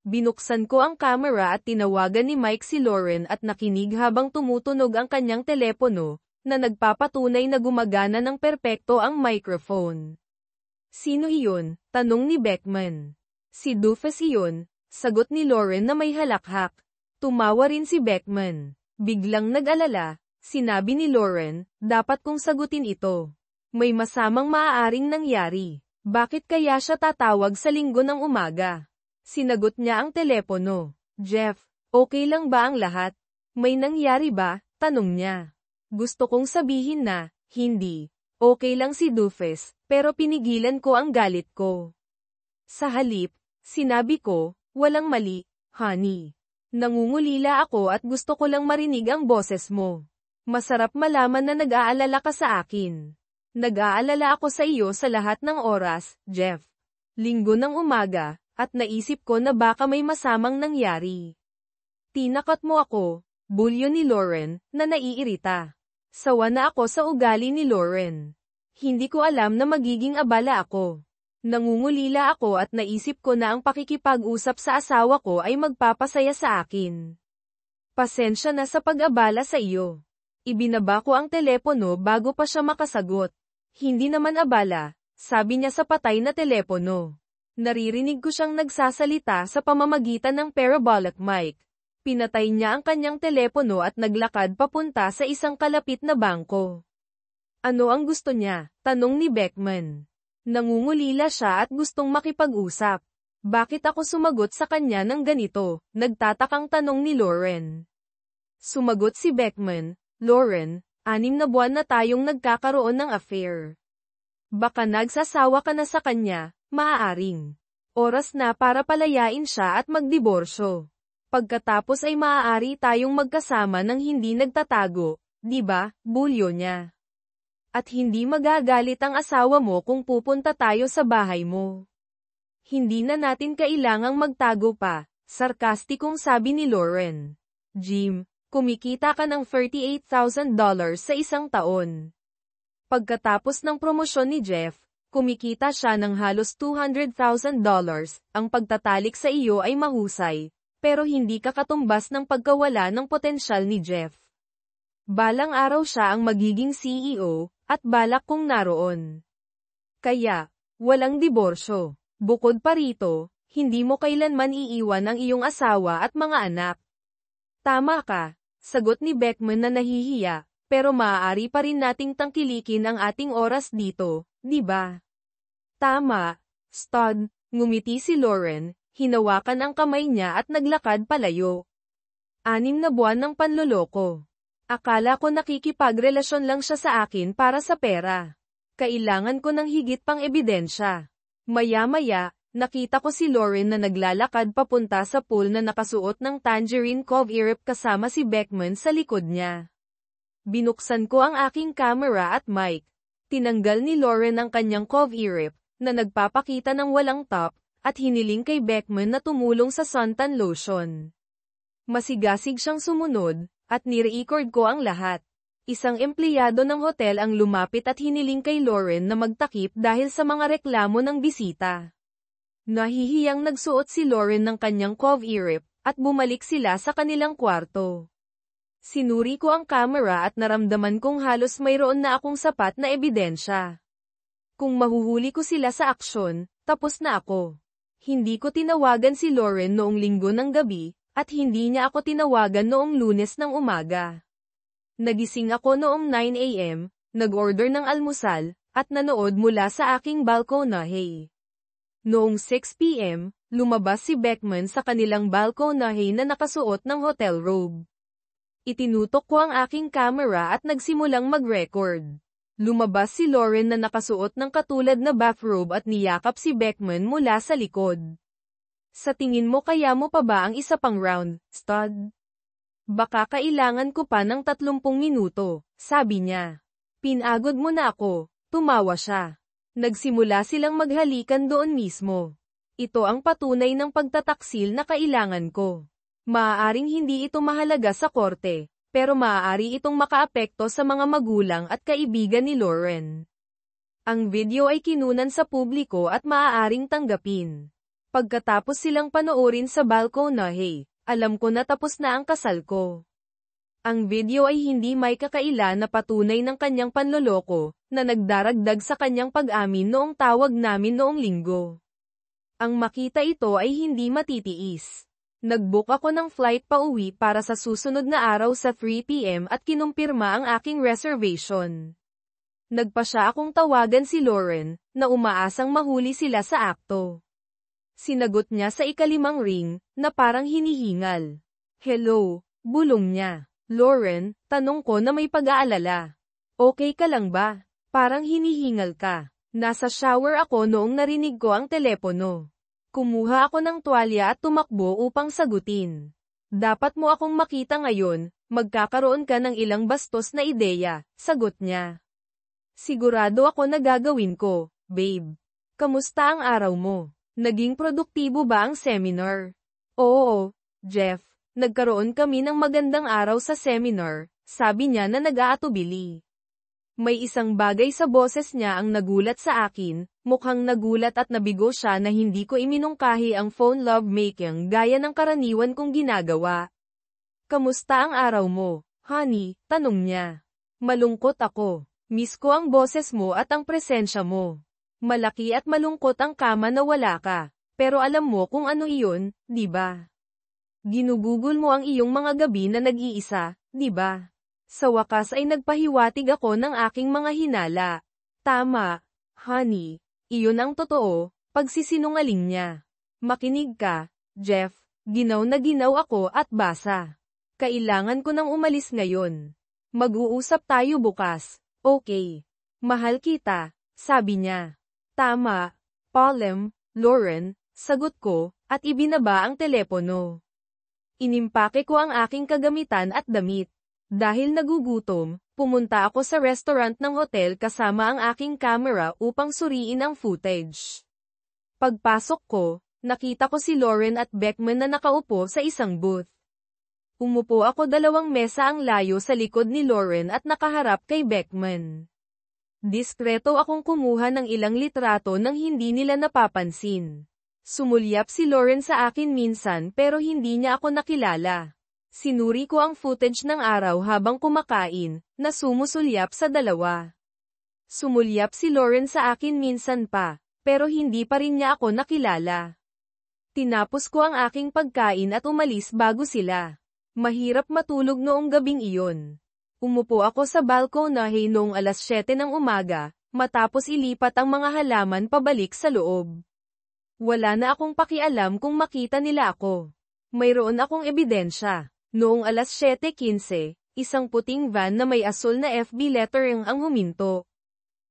Binuksan ko ang camera at tinawagan ni Mike si Lauren at nakinig habang tumutunog ang kanyang telepono, na nagpapatunay na gumagana ng perpekto ang microphone. Sino iyon? Tanong ni Beckman. Si Doofus iyon, sagot ni Lauren na may halakhak. Tumawa rin si Beckman. Biglang nag-alala. Sinabi ni Lauren, dapat kong sagutin ito. May masamang maaaring nangyari. Bakit kaya siya tatawag sa linggo ng umaga? Sinagot niya ang telepono. Jeff, Okay lang ba ang lahat? May nangyari ba? Tanong niya. Gusto kong sabihin na, hindi. Okay lang si Doofus, pero pinigilan ko ang galit ko. Sa halip, sinabi ko, walang mali, honey. Nangungulila ako at gusto ko lang marinig ang boses mo. Masarap malaman na nag-aalala ka sa akin. Nag-aalala ako sa iyo sa lahat ng oras, Jeff. Linggo ng umaga, at naisip ko na baka may masamang nangyari. Tinakot mo ako, bulyo ni Lauren, na naiirita. Sawa na ako sa ugali ni Lauren. Hindi ko alam na magiging abala ako. Nangungulila ako at naisip ko na ang pakikipag-usap sa asawa ko ay magpapasaya sa akin. Pasensya na sa pag-abala sa iyo. Ibinaba ko ang telepono bago pa siya makasagot. Hindi naman abala, sabi niya sa patay na telepono. Naririnig ko siyang nagsasalita sa pamamagitan ng parabolic mic. Pinatay niya ang kanyang telepono at naglakad papunta sa isang kalapit na bangko. Ano ang gusto niya? Tanong ni Beckman. Nangungulila siya at gustong makipag-usap. Bakit ako sumagot sa kanya ng ganito? Nagtatakang tanong ni Lauren. Sumagot si Beckman, Lauren, 6 na buwan na tayong nagkakaroon ng affair. Baka nagsasawa ka na sa kanya, maaaring. Oras na para palayain siya at magdiborsyo. Pagkatapos ay maaari tayong magkasama ng hindi nagtatago, di ba, bulyo niya. At hindi magagalit ang asawa mo kung pupunta tayo sa bahay mo. Hindi na natin kailangang magtago pa, sarkastikong sabi ni Lauren. Jim, kumikita ka ng $38,000 sa isang taon. Pagkatapos ng promosyon ni Jeff, kumikita siya ng halos $200,000, ang pagtatalik sa iyo ay mahusay. Pero hindi ka katumbas ng pagkawala ng potensyal ni Jeff. Balang araw siya ang magiging CEO, at balak kong naroon. Kaya, walang diborsyo. Bukod pa rito, hindi mo kailanman iiwan ang iyong asawa at mga anak. Tama ka, sagot ni Beckman na nahihiya, pero maaari pa rin nating tangkilikin ang ating oras dito, di ba? Tama, stud, ngumiti si Lauren. Hinawakan ang kamay niya at naglakad palayo. 6 na buwan ng panloloko. Akala ko nakikipagrelasyon lang siya sa akin para sa pera. Kailangan ko ng higit pang ebidensya. Maya-maya, nakita ko si Lauren na naglalakad papunta sa pool na nakasuot ng tangerine coverip kasama si Beckman sa likod niya. Binuksan ko ang aking camera at mic. Tinanggal ni Lauren ang kanyang coverip, na nagpapakita ng walang top, at hiniling kay Beckman na tumulong sa suntan lotion. Masigasig siyang sumunod, at nire-record ko ang lahat. Isang empleyado ng hotel ang lumapit at hiniling kay Lauren na magtakip dahil sa mga reklamo ng bisita. Nahihiyang nagsuot si Lauren ng kanyang coverip, at bumalik sila sa kanilang kwarto. Sinuri ko ang camera at naramdaman kong halos mayroon na akong sapat na ebidensya. Kung mahuhuli ko sila sa aksyon, tapos na ako. Hindi ko tinawagan si Lauren noong Linggo ng gabi, at hindi niya ako tinawagan noong Lunes ng umaga. Nagising ako noong 9 a.m., nag-order ng almusal, at nanood mula sa aking balkonahe. Noong 6 p.m., lumabas si Beckman sa kanilang balkonahe na nakasuot ng hotel robe. Itinutok ko ang aking camera at nagsimulang mag-record. Lumabas si Lauren na nakasuot ng katulad na bathrobe at niyakap si Beckman mula sa likod. Sa tingin mo kaya mo pa ba ang isa pang round, stud? Baka kailangan ko pa ng 30 minuto, sabi niya. Pinagod mo na ako, tumawa siya. Nagsimula silang maghalikan doon mismo. Ito ang patunay ng pagtataksil na kailangan ko. Maaaring hindi ito mahalaga sa korte, pero maaari itong makaapekto sa mga magulang at kaibigan ni Lauren. Ang video ay kinunan sa publiko at maaaring tanggapin. Pagkatapos silang panoorin sa balkonahe, alam ko na tapos na ang kasal ko. Ang video ay hindi may kakaila na patunay ng kanyang panloloko, na nagdaragdag sa kanyang pag-amin noong tawag namin noong linggo. Ang makita ito ay hindi matitiis. Nag-book ako ng flight pauwi para sa susunod na araw sa 3 p.m. at kinumpirma ang aking reservation. Nagpa siya akong tawagan si Lauren, na umaasang mahuli sila sa akto. Sinagot niya sa ikalimang ring, na parang hinihingal. Hello, bulong niya. Lauren, tanong ko na may pag-aalala. Okay ka lang ba? Parang hinihingal ka. Nasa shower ako noong narinig ko ang telepono. Kumuha ako ng tuwalya at tumakbo upang sagutin. Dapat mo akong makita ngayon, magkakaroon ka ng ilang bastos na ideya, sagot niya. Sigurado ako na gagawin ko, babe. Kamusta ang araw mo? Naging produktibo ba ang seminar? Oo, Jeff. Nagkaroon kami ng magandang araw sa seminar, sabi niya na nag-aatubili. May isang bagay sa boses niya ang nagulat sa akin, mukhang nagulat at nabigo siya na hindi ko iminungkahi ang phone lovemaking gaya ng karaniwan kong ginagawa. Kamusta ang araw mo, honey? Tanong niya. Malungkot ako. Miss ko ang boses mo at ang presensya mo. Malaki at malungkot ang kama na wala ka, pero alam mo kung ano iyon, di ba? Ginugugol mo ang iyong mga gabi na nag-iisa, di ba? Sa wakas ay nagpahiwatig ako ng aking mga hinala. Tama, honey. Iyon ang totoo, pagsisinungaling niya. Makinig ka, Jeff. Ginaw na ginaw ako at basa. Kailangan ko nang umalis ngayon. Mag-uusap tayo bukas, okay? Mahal kita, sabi niya. Tama, Paulem, Lauren, sagot ko, at ibinaba ang telepono. Inimpake ko ang aking kagamitan at damit. Dahil nagugutom, pumunta ako sa restaurant ng hotel kasama ang aking camera upang suriin ang footage. Pagpasok ko, nakita ko si Lauren at Beckman na nakaupo sa isang booth. Umupo ako 2 mesa ang layo sa likod ni Lauren at nakaharap kay Beckman. Diskreto akong kumuha ng ilang litrato nang hindi nila napapansin. Sumulyap si Lauren sa akin minsan pero hindi niya ako nakilala. Sinuri ko ang footage ng araw habang kumakain, na sumusulyap sa 2. Sumulyap si Lauren sa akin minsan pa, pero hindi pa rin niya ako nakilala. Tinapos ko ang aking pagkain at umalis bago sila. Mahirap matulog noong gabing iyon. Umupo ako sa balkonahe noong 7:00 ng umaga, matapos ilipat ang mga halaman pabalik sa loob. Wala na akong pakialam kung makita nila ako. Mayroon akong ebidensya. Noong 7:15, isang puting van na may asul na FB lettering ang huminto.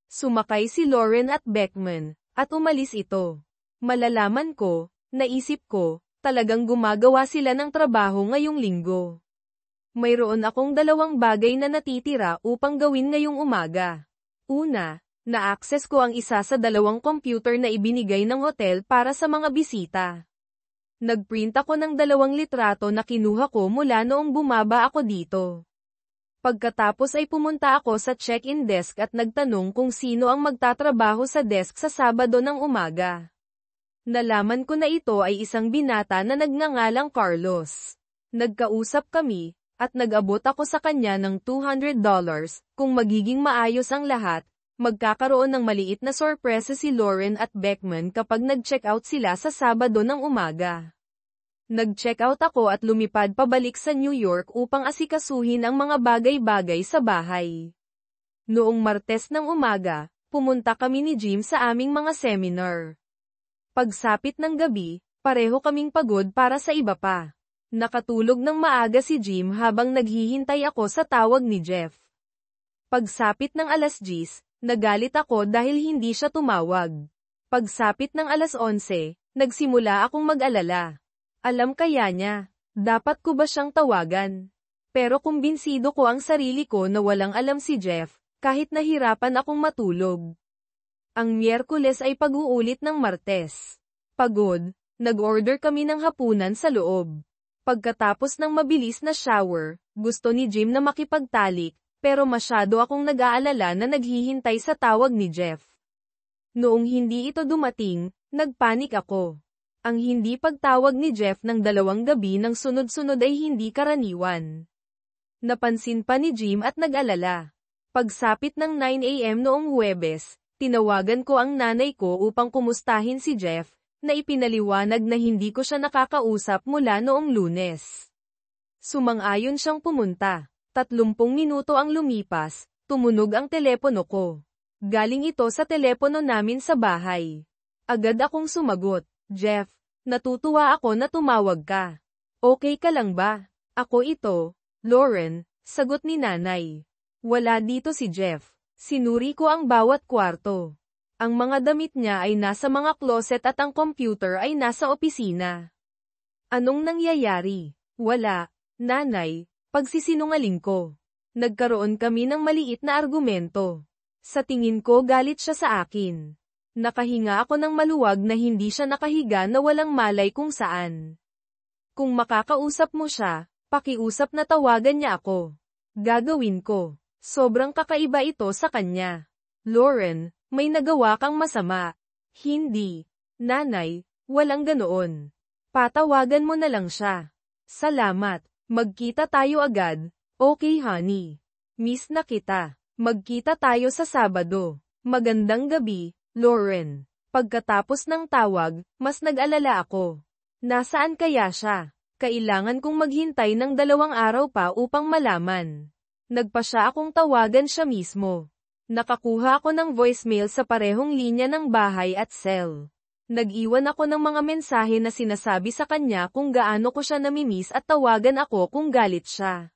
Sumakay si Lauren at Beckman, at umalis ito. Malalaman ko, naisip ko, talagang gumagawa sila ng trabaho ngayong linggo. Mayroon akong 2 bagay na natitira upang gawin ngayong umaga. Una, na-access ko ang isa sa 2 computer na ibinigay ng hotel para sa mga bisita. Nagprint ako ng 2 litrato na kinuha ko mula noong bumaba ako dito. Pagkatapos ay pumunta ako sa check-in desk at nagtanong kung sino ang magtatrabaho sa desk sa Sabado ng umaga. Nalaman ko na ito ay isang binata na nagngangalang Carlos. Nagkausap kami, at nag-abot ako sa kanya ng $200, kung magiging maayos ang lahat. Magkakaroon ng maliit na sorpresa si Lauren at Beckman kapag nag-check out sila sa Sabado ng umaga. Nag-check out ako at lumipad pabalik sa New York upang asikasuhin ang mga bagay-bagay sa bahay. Noong Martes ng umaga, pumunta kami ni Jim sa aming mga seminar. Pagsapit ng gabi, pareho kaming pagod para sa iba pa. Nakatulog ng maaga si Jim habang naghihintay ako sa tawag ni Jeff. Pagsapit ng 10:00, nagalit ako dahil hindi siya tumawag. Pagsapit ng 11:00, nagsimula akong mag-alala. Alam kaya niya, dapat ko ba siyang tawagan? Pero kumbinsido ko ang sarili ko na walang alam si Jeff, kahit nahirapan akong matulog. Ang Miyerkules ay pag-uulit ng Martes. Pagod, nag-order kami ng hapunan sa loob. Pagkatapos ng mabilis na shower, gusto ni Jim na makipagtalik, pero masyado akong nag-aalala na naghihintay sa tawag ni Jeff. Noong hindi ito dumating, nagpanik ako. Ang hindi pagtawag ni Jeff ng 2 gabi ng sunod-sunod ay hindi karaniwan. Napansin pa ni Jim at nag-alala. Pagsapit ng 9 AM noong Huwebes, tinawagan ko ang nanay ko upang kumustahin si Jeff, na ipinaliwanag na hindi ko siya nakakausap mula noong Lunes. Sumang-ayon siyang pumunta. 30 minuto ang lumipas, tumunog ang telepono ko. Galing ito sa telepono namin sa bahay. Agad akong sumagot, Jeff, natutuwa ako na tumawag ka. Okay ka lang ba? Ako ito, Lauren, sagot ni nanay. Wala dito si Jeff. Sinuri ko ang bawat kwarto. Ang mga damit niya ay nasa mga closet at ang computer ay nasa opisina. Anong nangyayari? Wala, nanay, pagsisinungaling ko. Nagkaroon kami ng maliit na argumento. Sa tingin ko galit siya sa akin. Nakahinga ako ng maluwag na hindi siya nakahiga na walang malay kung saan. Kung makakausap mo siya, pakiusap na tawagan niya ako. Gagawin ko. Sobrang kakaiba ito sa kanya. Lauren, may nagawa kang masama. Hindi. Nanay, walang ganoon. Patawagan mo na lang siya. Salamat. Magkita tayo agad. Okay honey. Miss na kita. Magkita tayo sa Sabado. Magandang gabi, Lauren. Pagkatapos ng tawag, mas nag-alala ako. Nasaan kaya siya? Kailangan kong maghintay ng 2 araw pa upang malaman. Nagpa siya akong tawagan siya mismo. Nakakuha ako ng voicemail sa parehong linya ng bahay at cell. Nag-iwan ako ng mga mensahe na sinasabi sa kanya kung gaano ko siya namimiss at tawagan ako kung galit siya.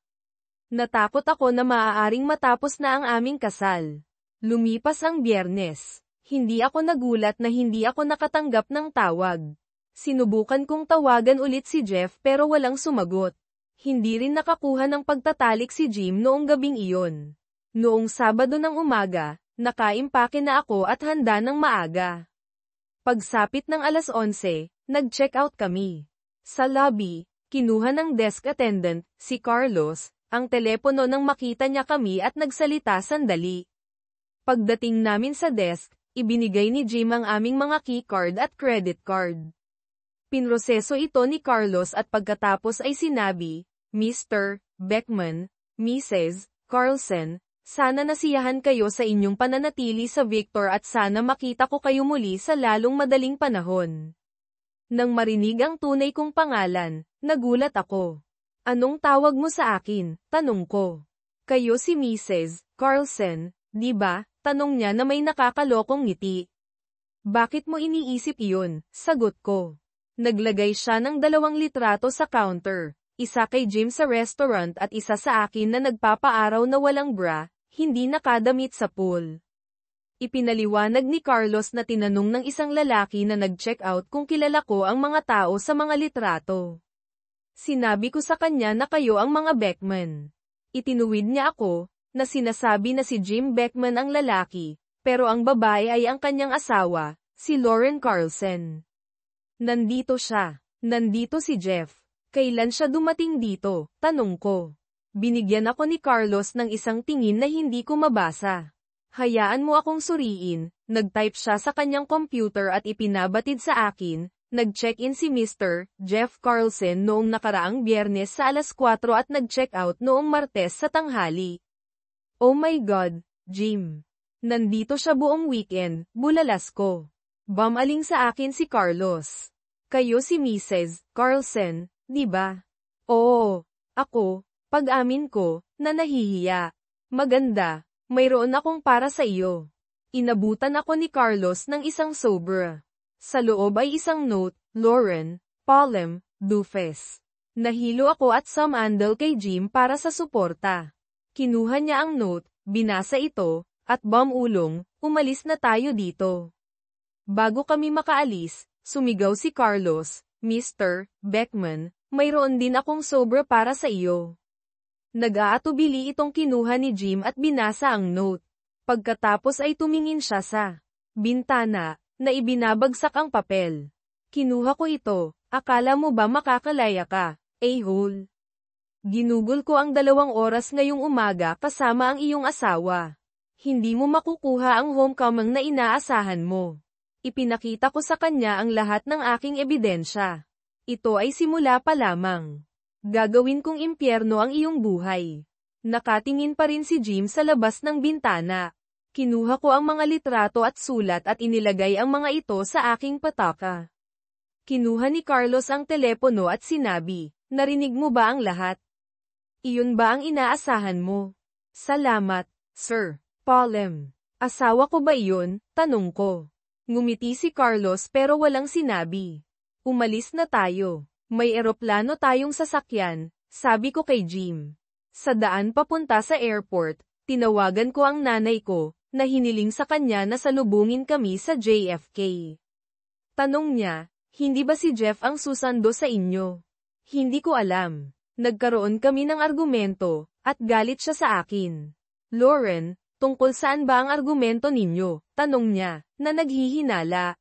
Natakot ako na maaaring matapos na ang aming kasal. Lumipas ang Biyernes. Hindi ako nagulat na hindi ako nakatanggap ng tawag. Sinubukan kong tawagan ulit si Jeff pero walang sumagot. Hindi rin nakakuha ng pagtatalik si Jim noong gabing iyon. Noong Sabado ng umaga, nakaimpake na ako at handa ng maaga. Pagsapit ng 11:00, nag-check out kami. Sa lobby, kinuha ng desk attendant, si Carlos, ang telepono nang makita niya kami at nagsalita sandali. Pagdating namin sa desk, ibinigay ni Jim ang aming mga keycard at credit card. Pinroseso ito ni Carlos at pagkatapos ay sinabi, Mr. Beckman, Mrs. Carlson, sana nasiyahan kayo sa inyong pananatili sa Victor at sana makita ko kayo muli sa lalong madaling panahon. Nang marinig ang tunay kong pangalan, nagulat ako. Anong tawag mo sa akin? Tanong ko. Kayo si Mrs. Carlson, di ba? Tanong niya na may nakakalokong ngiti. Bakit mo iniisip iyon? Sagot ko. Naglagay siya ng 2 litrato sa counter, isa kay Jim sa restaurant at isa sa akin na nagpapaaraw na walang bra, hindi nakadamit sa pool. Ipinaliwanag ni Carlos na tinanong ng isang lalaki na nag-check out kung kilala ko ang mga tao sa mga litrato. Sinabi ko sa kanya na kayo ang mga Beckman. Itinuwid niya ako, na sinasabi na si Jim Beckman ang lalaki, pero ang babae ay ang kanyang asawa, si Lauren Carlson. Nandito siya. Nandito si Jeff. Kailan siya dumating dito? Tanong ko. Binigyan ako ni Carlos ng isang tingin na hindi ko mabasa. Hayaan mo akong suriin, nag-type siya sa kanyang computer at ipinabatid sa akin. Nag-check-in si Mr. Jeff Carlson noong nakaraang Biyernes sa 4:00 at nag-check out noong Martes sa tanghali. Oh my God, Jim. Nandito siya buong weekend, bulalas ko. Bumaling sa akin si Carlos. Kayo si Mrs. Carlson, di ba? Oo, ako, pag-amin ko, na nahihiya. Maganda, mayroon akong para sa iyo. Inabutan ako ni Carlos ng isang sobra. Sa loob ay isang note, Lauren, Palem, Dufes. Nahilo ako at sumandal kay Jim para sa suporta. Kinuha niya ang note, binasa ito, at bumulong, umalis na tayo dito. Bago kami makaalis, sumigaw si Carlos, Mr. Beckman, mayroon din akong sobra para sa iyo. Nag-aatubili itong kinuha ni Jim at binasa ang note. Pagkatapos ay tumingin siya sa bintana, na ibinabagsak ang papel. Kinuha ko ito, akala mo ba makakalaya ka, a-hole? Ginugol ko ang 2 oras ngayong umaga kasama ang iyong asawa. Hindi mo makukuha ang homecoming na inaasahan mo. Ipinakita ko sa kanya ang lahat ng aking ebidensya. Ito ay simula pa lamang. Gagawin kong impyerno ang iyong buhay. Nakatingin pa rin si Jim sa labas ng bintana. Kinuha ko ang mga litrato at sulat at inilagay ang mga ito sa aking pataka. Kinuha ni Carlos ang telepono at sinabi, narinig mo ba ang lahat? Iyon ba ang inaasahan mo? Salamat, Sir Palem. Asawa ko ba iyon? Tanong ko. Ngumiti si Carlos pero walang sinabi. Umalis na tayo. May eroplano tayong sasakyan, Sabi ko kay Jim. Sa daan papunta sa airport, tinawagan ko ang nanay ko, na hiniling sa kanya na salubungin kami sa JFK. Tanong niya, hindi ba si Jeff ang susando sa inyo? Hindi ko alam. Nagkaroon kami ng argumento, at galit siya sa akin. Lauren, tungkol saan ba ang argumento ninyo? Tanong niya, na naghihinala.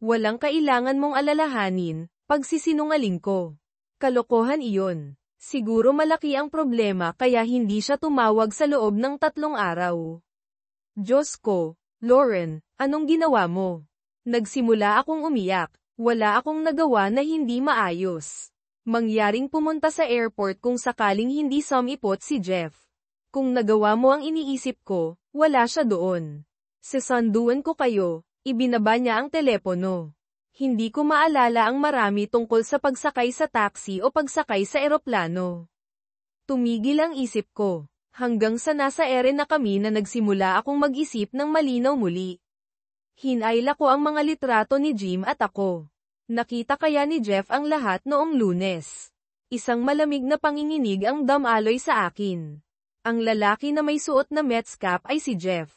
Walang kailangan mong alalahanin, pagsisinungaling ko. Kalokohan iyon. Siguro malaki ang problema kaya hindi siya tumawag sa loob ng 3 araw. Diyos ko, Lauren, anong ginawa mo? Nagsimula akong umiyak, wala akong nagawa na hindi maayos. Mangyaring pumunta sa airport kung sakaling hindi sumipot si Jeff. Kung nagawa mo ang iniisip ko, wala siya doon. Sasanduan ko kayo, ibinaba niya ang telepono. Hindi ko maalala ang marami tungkol sa pagsakay sa taxi o pagsakay sa eroplano. Tumigil ang isip ko, hanggang sa nasa ere na kami na nagsimula akong mag-isip ng malinaw muli. Hinayla ko ang mga litrato ni Jim at ako. Nakita kaya ni Jeff ang lahat noong Lunes. Isang malamig na panginginig ang damaloy sa akin. Ang lalaki na may suot na Mets cap ay si Jeff.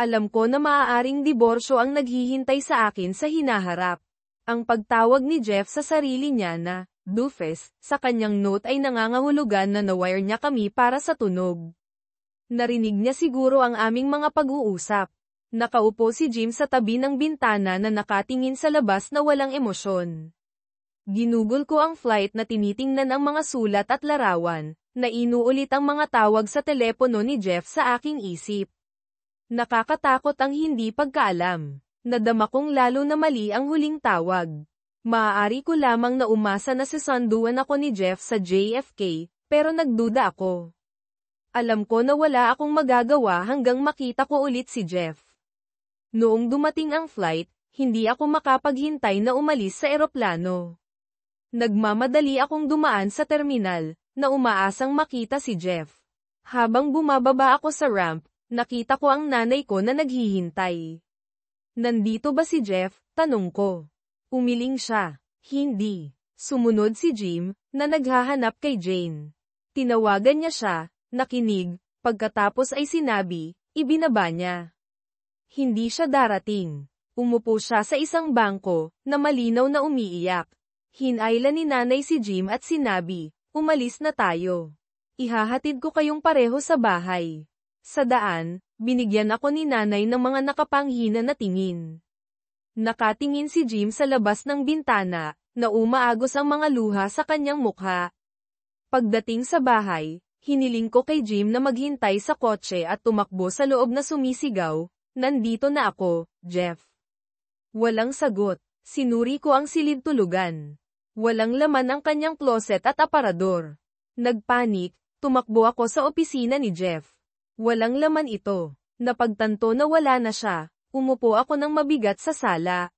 Alam ko na maaaring diborsyo ang naghihintay sa akin sa hinaharap. Ang pagtawag ni Jeff sa sarili niya na, doofus, sa kanyang note ay nangangahulugan na nawire niya kami para sa tunog. Narinig niya siguro ang aming mga pag-uusap. Nakaupo si Jim sa tabi ng bintana na nakatingin sa labas na walang emosyon. Ginugol ko ang flight na tinitingnan ang mga sulat at larawan, na inuulit ang mga tawag sa telepono ni Jeff sa aking isip. Nakakatakot ang hindi pagkaalam. Nadama kong lalo na mali ang huling tawag. Maaari ko lamang na umasa na sasanduan ako ni Jeff sa JFK, pero nagduda ako. Alam ko na wala akong magagawa hanggang makita ko ulit si Jeff. Noong dumating ang flight, hindi ako makapaghintay na umalis sa eroplano. Nagmamadali akong dumaan sa terminal, na umaasang makita si Jeff. Habang bumababa ako sa ramp, nakita ko ang nanay ko na naghihintay. Nandito ba si Jeff? Tanong ko. Umiling siya. Hindi. Sumunod si Jim, na naghahanap kay Jane. Tinawagan niya siya, nakinig, pagkatapos ay sinabi, ibinaba niya. Hindi siya darating. Umupo siya sa isang bangko, na malinaw na umiiyak. Hinayla ni nanay si Jim at sinabi, umalis na tayo. Ihahatid ko kayong pareho sa bahay. Sa daan, binigyan ako ni nanay ng mga nakapanghina na tingin. Nakatingin si Jim sa labas ng bintana, na umaagos ang mga luha sa kanyang mukha. Pagdating sa bahay, hiniling ko kay Jim na maghintay sa kotse at tumakbo sa loob na sumisigaw, nandito na ako, Jeff. Walang sagot. Sinuri ko ang silid tulugan. Walang laman ang kanyang closet at aparador. Nagpanik, tumakbo ako sa opisina ni Jeff. Walang laman ito. Napagtanto na wala na siya, umupo ako ng mabigat sa sala.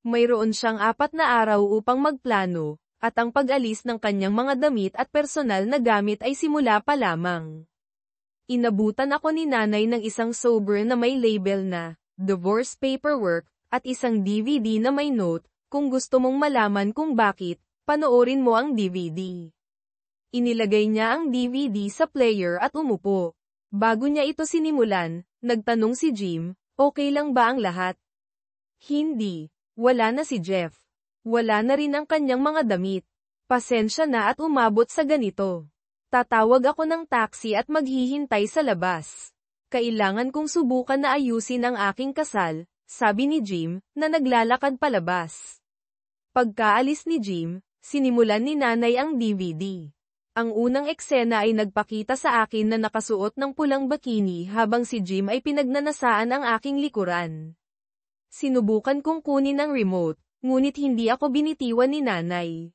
Mayroon siyang 4 na araw upang magplano, at ang pag-alis ng kanyang mga damit at personal na gamit ay simula pa lamang. Inabutan ako ni nanay ng isang sober na may label na, divorce paperwork, at isang DVD na may note, kung gusto mong malaman kung bakit, panoorin mo ang DVD. Inilagay niya ang DVD sa player at umupo. Bago niya ito sinimulan, nagtanong si Jim, okay lang ba ang lahat? Hindi. Wala na si Jeff. Wala na rin ang kanyang mga damit. Pasensya na at umabot sa ganito. Tatawag ako ng taxi at maghihintay sa labas. Kailangan kong subukan na ayusin ang aking kasal, sabi ni Jim, na naglalakad palabas. Pagkaalis ni Jim, sinimulan ni nanay ang DVD. Ang unang eksena ay nagpakita sa akin na nakasuot ng pulang bikini habang si Jim ay pinagnanasaan ang aking likuran. Sinubukan kong kunin ang remote, ngunit hindi ako binitiwan ni nanay.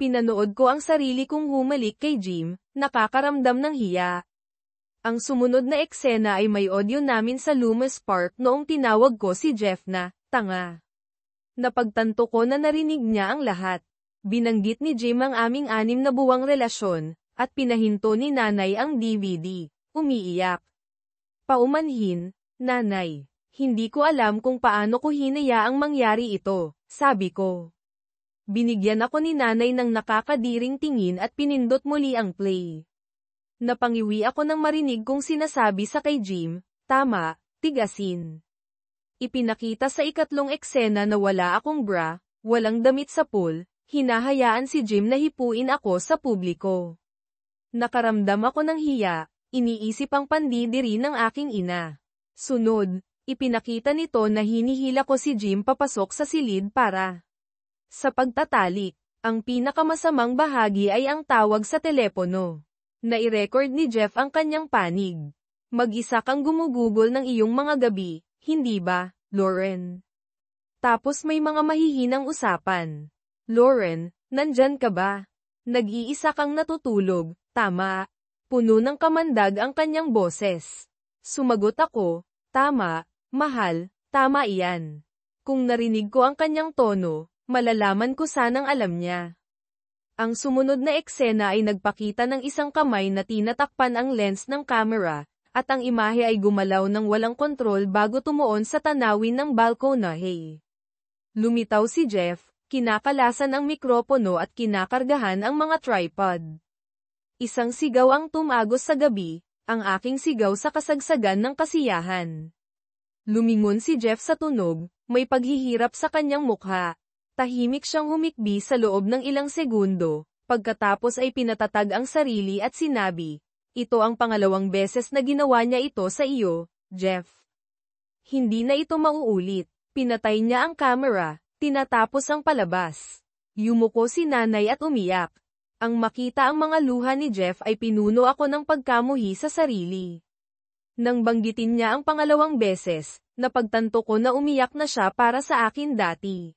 Pinanood ko ang sarili kong humalik kay Jim, nakakaramdam ng hiya. Ang sumunod na eksena ay may audio namin sa Loomis Park noong tinawag ko si Jeff na, tanga. Napagtanto ko na narinig niya ang lahat. Binanggit ni Jim ang aming 6 na buwang relasyon, at pinahinto ni nanay ang DVD, umiiyak. Paumanhin, nanay, hindi ko alam kung paano ko hinayaang mangyari ito, sabi ko. Binigyan ako ni nanay ng nakakadiring tingin at pinindot muli ang play. Napangiwi ako nang marinig kong sinasabi sa kay Jim, tama, tigasin. Ipinakita sa ikatlong eksena na wala akong bra, walang damit sa pool, hinahayaan si Jim na hipuin ako sa publiko. Nakaramdam ako ng hiya, iniisip ang pandidiri ng aking ina. Sunod, ipinakita nito na hinihila ko si Jim papasok sa silid para sa pagtatalik. Ang pinakamasamang bahagi ay ang tawag sa telepono. Nai-record ni Jeff ang kanyang panig. Mag-isa kang gumugugol ng iyong mga gabi, hindi ba, Lauren? Tapos may mga mahihinang usapan. Lauren, nandyan ka ba? Nag-iisa kang natutulog, tama? Puno ng kamandag ang kanyang boses. Sumagot ako, tama, mahal, tama iyan. Kung narinig ko ang kanyang tono, malalaman ko sanang alam niya. Ang sumunod na eksena ay nagpakita ng isang kamay na tinatakpan ang lens ng camera, at ang imahe ay gumalaw ng walang kontrol bago tumuon sa tanawin ng balkonahe. Lumitaw si Jeff, kinakalasan ang mikropono at kinakargahan ang mga tripod. Isang sigaw ang tumagos sa gabi, ang aking sigaw sa kasagsagan ng kasiyahan. Lumingon si Jeff sa tunog, may paghihirap sa kanyang mukha. Tahimik siyang humikbi sa loob ng ilang segundo, pagkatapos ay pinatatag ang sarili at sinabi, ito ang pangalawang beses na ginawa niya ito sa iyo, Jeff. Hindi na ito mauulit. Pinatay niya ang camera, tinatapos ang palabas. Yumuko si nanay at umiyak. Ang makita ang mga luha ni Jeff ay pinuno ako ng pagkamuhi sa sarili. Nang banggitin niya ang pangalawang beses, napagtanto ko na umiyak na siya para sa akin dati.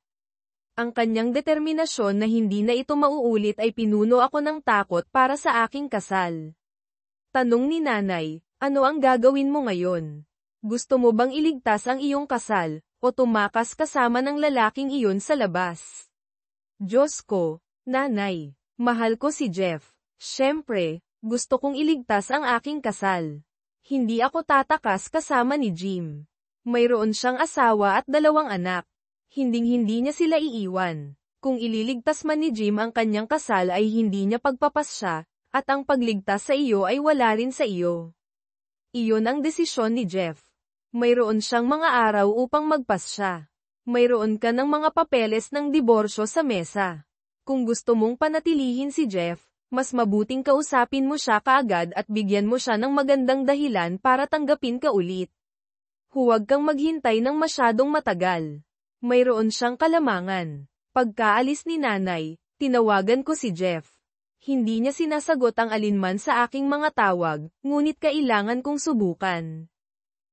Ang kanyang determinasyon na hindi na ito mauulit ay pinuno ako ng takot para sa aking kasal. Tanong ni nanay, ano ang gagawin mo ngayon? Gusto mo bang iligtas ang iyong kasal, o tumakas kasama ng lalaking iyon sa labas? Diyos ko, nanay, mahal ko si Jeff. Siyempre, gusto kong iligtas ang aking kasal. Hindi ako tatakas kasama ni Jim. Mayroon siyang asawa at 2 anak. Hinding-hindi niya sila iiwan. Kung ililigtas man ni Jim ang kanyang kasal ay hindi niya pagpapasya, at ang pagligtas sa iyo ay wala rin sa iyo. Iyon ang desisyon ni Jeff. Mayroon siyang mga araw upang magpasya. Mayroon ka ng mga papeles ng diborsyo sa mesa. Kung gusto mong panatilihin si Jeff, mas mabuting kausapin mo siya kaagad at bigyan mo siya ng magandang dahilan para tanggapin ka ulit. Huwag kang maghintay ng masyadong matagal. Mayroon siyang kalamangan. Pagkaalis ni nanay, tinawagan ko si Jeff. Hindi niya sinasagot ang alinman sa aking mga tawag, ngunit kailangan kong subukan.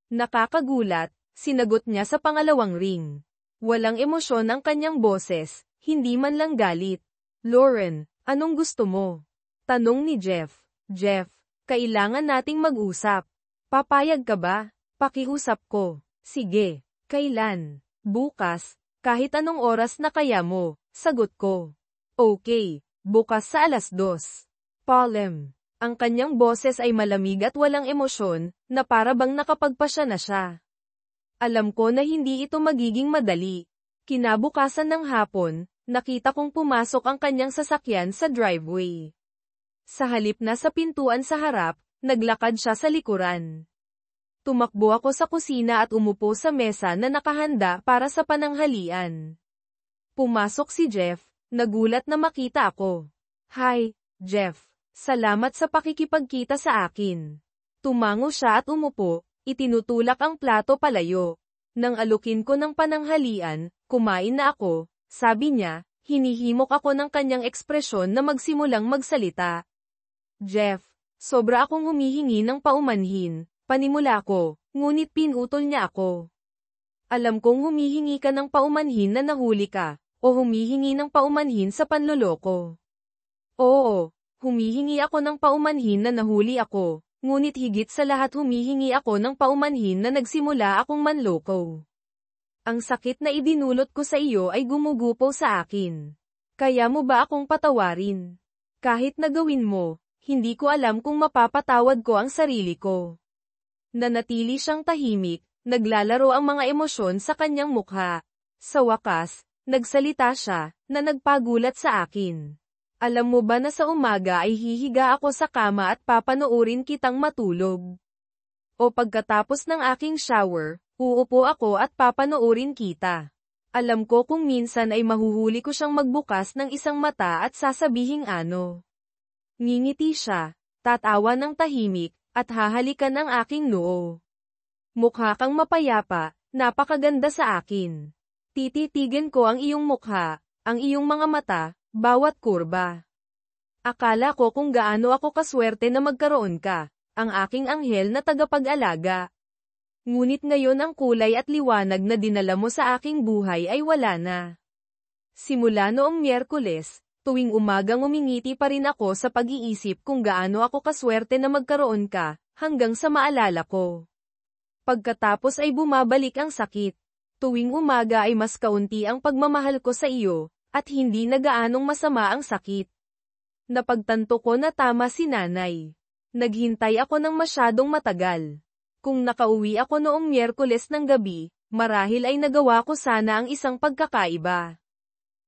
Nakakagulat, sinagot niya sa pangalawang ring. Walang emosyon ang kanyang boses, hindi man lang galit. Lauren, anong gusto mo? Tanong ni Jeff. Jeff, kailangan nating mag-usap. Papayag ka ba? Pakiusap ko. Sige. Kailan? Bukas, kahit anong oras na kaya mo, sagot ko. Okay, bukas sa 2:00. Palem. Ang kanyang boses ay malamig at walang emosyon, na para bang nakapagpasya na siya. Alam ko na hindi ito magiging madali. Kinabukasan ng hapon, nakita kong pumasok ang kanyang sasakyan sa driveway. Sa halip na sa pintuan sa harap, naglakad siya sa likuran. Tumakbo ako sa kusina at umupo sa mesa na nakahanda para sa pananghalian. Pumasok si Jeff, nagulat na makita ako. Hi, Jeff. Salamat sa pakikipagkita sa akin. Tumango siya at umupo, itinutulak ang plato palayo. Nang alukin ko ng pananghalian, kumain na ako, sabi niya, hinihimok ako ng kanyang ekspresyon na magsimulang magsalita. Jeff, sobra akong humihingi ng paumanhin. Panimula ko, ngunit pinutol niya ako. Alam kong humihingi ka ng paumanhin na nahuli ka, o humihingi ng paumanhin sa panloloko. Oo, humihingi ako ng paumanhin na nahuli ako, ngunit higit sa lahat humihingi ako ng paumanhin na nagsimula akong manloko. Ang sakit na idinulot ko sa iyo ay gumugupo sa akin. Kaya mo ba akong patawarin? Kahit na gawin mo, hindi ko alam kung mapapatawad ko ang sarili ko. Nanatili siyang tahimik, naglalaro ang mga emosyon sa kanyang mukha. Sa wakas, Nagsalita siya, na nagpagulat sa akin. Alam mo ba na sa umaga ay hihiga ako sa kama at papanoorin kitang matulog? O pagkatapos ng aking shower, uupo ako at papanoorin kita. Alam ko kung minsan ay mahuhuli ko siyang magbukas ng isang mata at sasabihing ano. Ngingiti siya, tatawa ng tahimik, at hahalikan ang aking noo. Mukha kang mapayapa, napakaganda sa akin. Tititigan ko ang iyong mukha, ang iyong mga mata, bawat kurba. Akala ko kung gaano ako kaswerte na magkaroon ka, ang aking anghel na tagapag-alaga. Ngunit ngayon ang kulay at liwanag na dinala mo sa aking buhay ay wala na. Simula noong Miyerkules, tuwing umagang umingiti pa rin ako sa pag-iisip kung gaano ako kaswerte na magkaroon ka, hanggang sa maalala ko. Pagkatapos ay bumabalik ang sakit. Tuwing umaga ay mas kaunti ang pagmamahal ko sa iyo, at hindi na gaanong masama ang sakit. Napagtanto ko na tama si nanay. Naghintay ako ng masyadong matagal. Kung nakauwi ako noong Miyerkules ng gabi, marahil ay nagawa ko sana ang isang pagkakaiba.